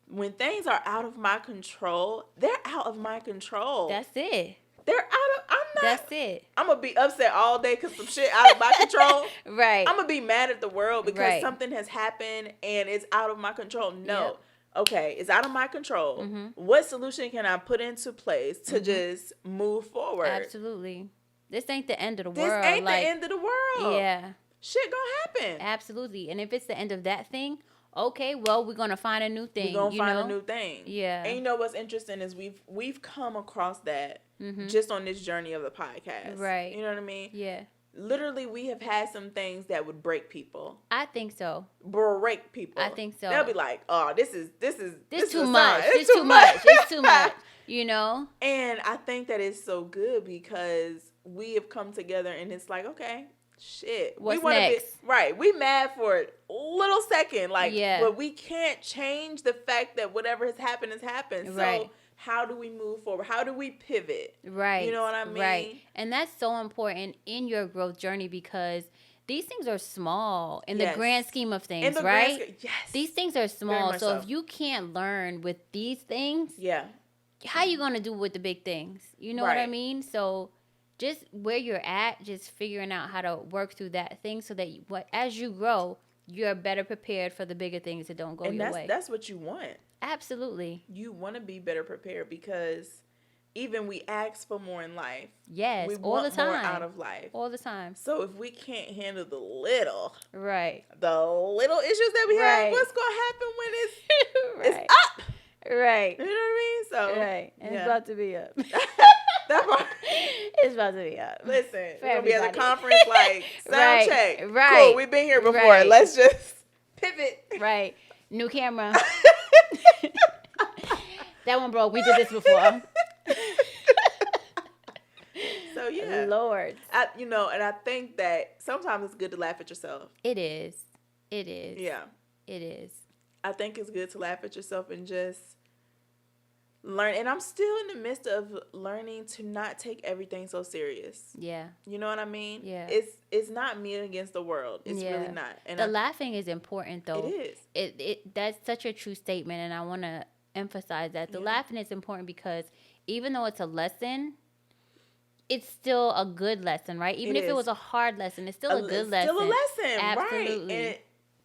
when things are out of my control, they're out of my control. That's it. They're out of, that's it. I'm going to be upset all day because some shit out of my control. Right. I'm going to be mad at the world because something has happened and it's out of my control. No. Yep. Okay, it's out of my control. What solution can I put into place to just move forward? Absolutely. This ain't the end of the world. This ain't the end of the world. Yeah. Shit gonna happen. Absolutely. And if it's the end of that thing, okay, well, we're gonna find a new thing. We're gonna find a new thing. Yeah. And you know what's interesting is we've come across that just on this journey of the podcast. Right. You know what I mean? Yeah. Literally, we have had some things that would break people. I think so. Break people. I think so. They'll be like, "Oh, this is too much. It's too much. It's too much." You know. And I think that it's so good because we have come together, and it's like, okay, shit. What's next? We mad for a little second, but we can't change the fact that whatever has happened has happened. So how do we move forward? How do we pivot? Right. You know what I mean? Right. And that's so important in your growth journey because these things are small in the grand scheme of things, right? Yes. These things are small. So if you can't learn with these things, how you going to do with the big things? You know what I mean? So just where you're at, just figuring out how to work through that thing so that as you grow, you're better prepared for the bigger things that don't go your way. That's what you want. Absolutely. You want to be better prepared because even we ask for more in life. Yes, We all the want more time. out of life. All the time. So if we can't handle the little Right. issues that we have, Right. what's gonna happen when it's Right. it's up? Right. You know what I mean? So Right. And it's yeah. about to be up. That part. It's about to be up. Listen, For we're gonna be at the everybody. conference like sound Right, check. right, Cool, we've been here before. right. Let's just pivot. Right. New camera. That one broke. We did this before. So yeah. Lord. And I think that sometimes it's good to laugh at yourself. It is. It is. Yeah. It is. I think it's good to laugh at yourself and just learn. And I'm still in the midst of learning to not take everything so serious. Yeah. You know what I mean? Yeah. It's not me against the world. It's really not. And the laughing is important, though. It is. It that's such a true statement, and I want to emphasize that the laughing is important because even though it's a lesson, it's still a good lesson, right? Even if it was a hard lesson, it's still a good lesson. Still a lesson, Absolutely. right? And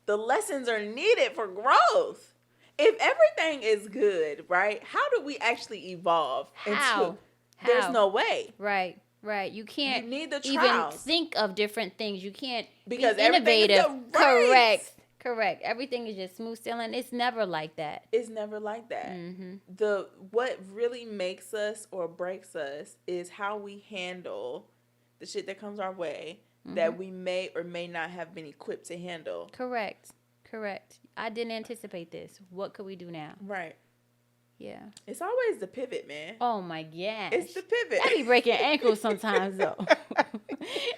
the lessons are needed for growth. If everything is good, right? How do we actually evolve? How? There's no way. Right. Right. You can't You need the even trials. think of different things. You can't Because be everything is innovative. right. Correct. Everything is just smooth sailing. It's never like that. It's never like that. Mm-hmm. What really makes us or breaks us is how we handle the shit that comes our way that we may or may not have been equipped to handle. Correct. I didn't anticipate this. What could we do now? Right. Yeah. It's always the pivot, man. Oh my gosh. It's the pivot. I be breaking ankles sometimes though.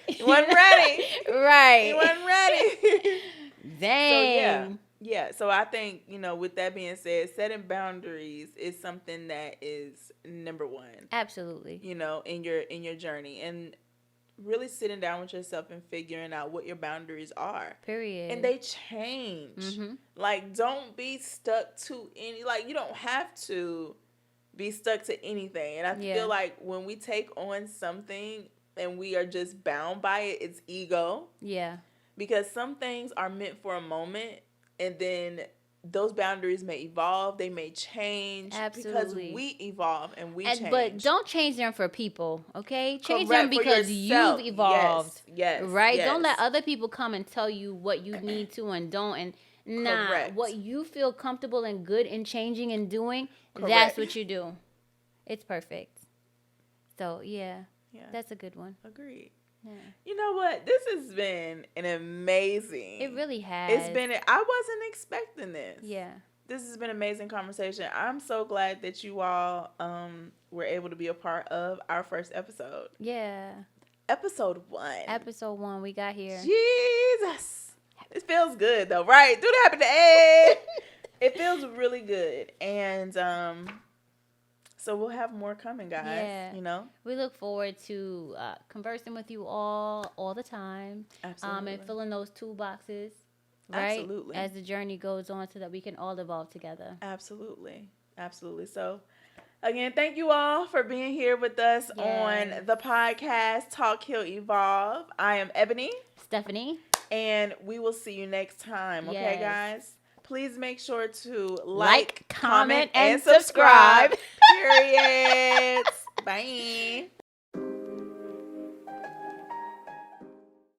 You wasn't ready. Right. You wasn't ready. Dang. So yeah. So I think, with that being said, setting boundaries is something that is number one. Absolutely. In your journey, and really sitting down with yourself and figuring out what your boundaries are. Period. And they change. Mm-hmm. Like, don't be stuck to you don't have to be stuck to anything. And I feel like when we take on something and we are just bound by it, it's ego. Yeah. Because some things are meant for a moment, and then those boundaries may evolve. They may change. Absolutely. Because we evolve and we change. But don't change them for people, okay? Change Correct, them because you've evolved. Yes. Right? Yes. Don't let other people come and tell you what you need to and don't. And Correct. what you feel comfortable and good in changing and doing, Correct. That's what you do. It's perfect. So, yeah. That's a good one. Agreed. Yeah. You know what? This has been an amazing. It really has. I wasn't expecting this. Yeah. This has been an amazing conversation. I'm so glad that you all were able to be a part of our first episode. Yeah. Episode 1. Episode 1 we got here. Jesus. It feels good though, right? Do that happen to Ed. It feels really good. And so we'll have more coming, guys. Yeah. We look forward to conversing with you all the time. Absolutely. And filling those toolboxes, right? Absolutely. As the journey goes on so that we can all evolve together. Absolutely. So, again, thank you all for being here with us on the podcast, Talk, Heal, Evolve. I am Ebony. Stephanie. And we will see you next time. Okay, guys? Please make sure to like, comment, and subscribe. Period. Bye.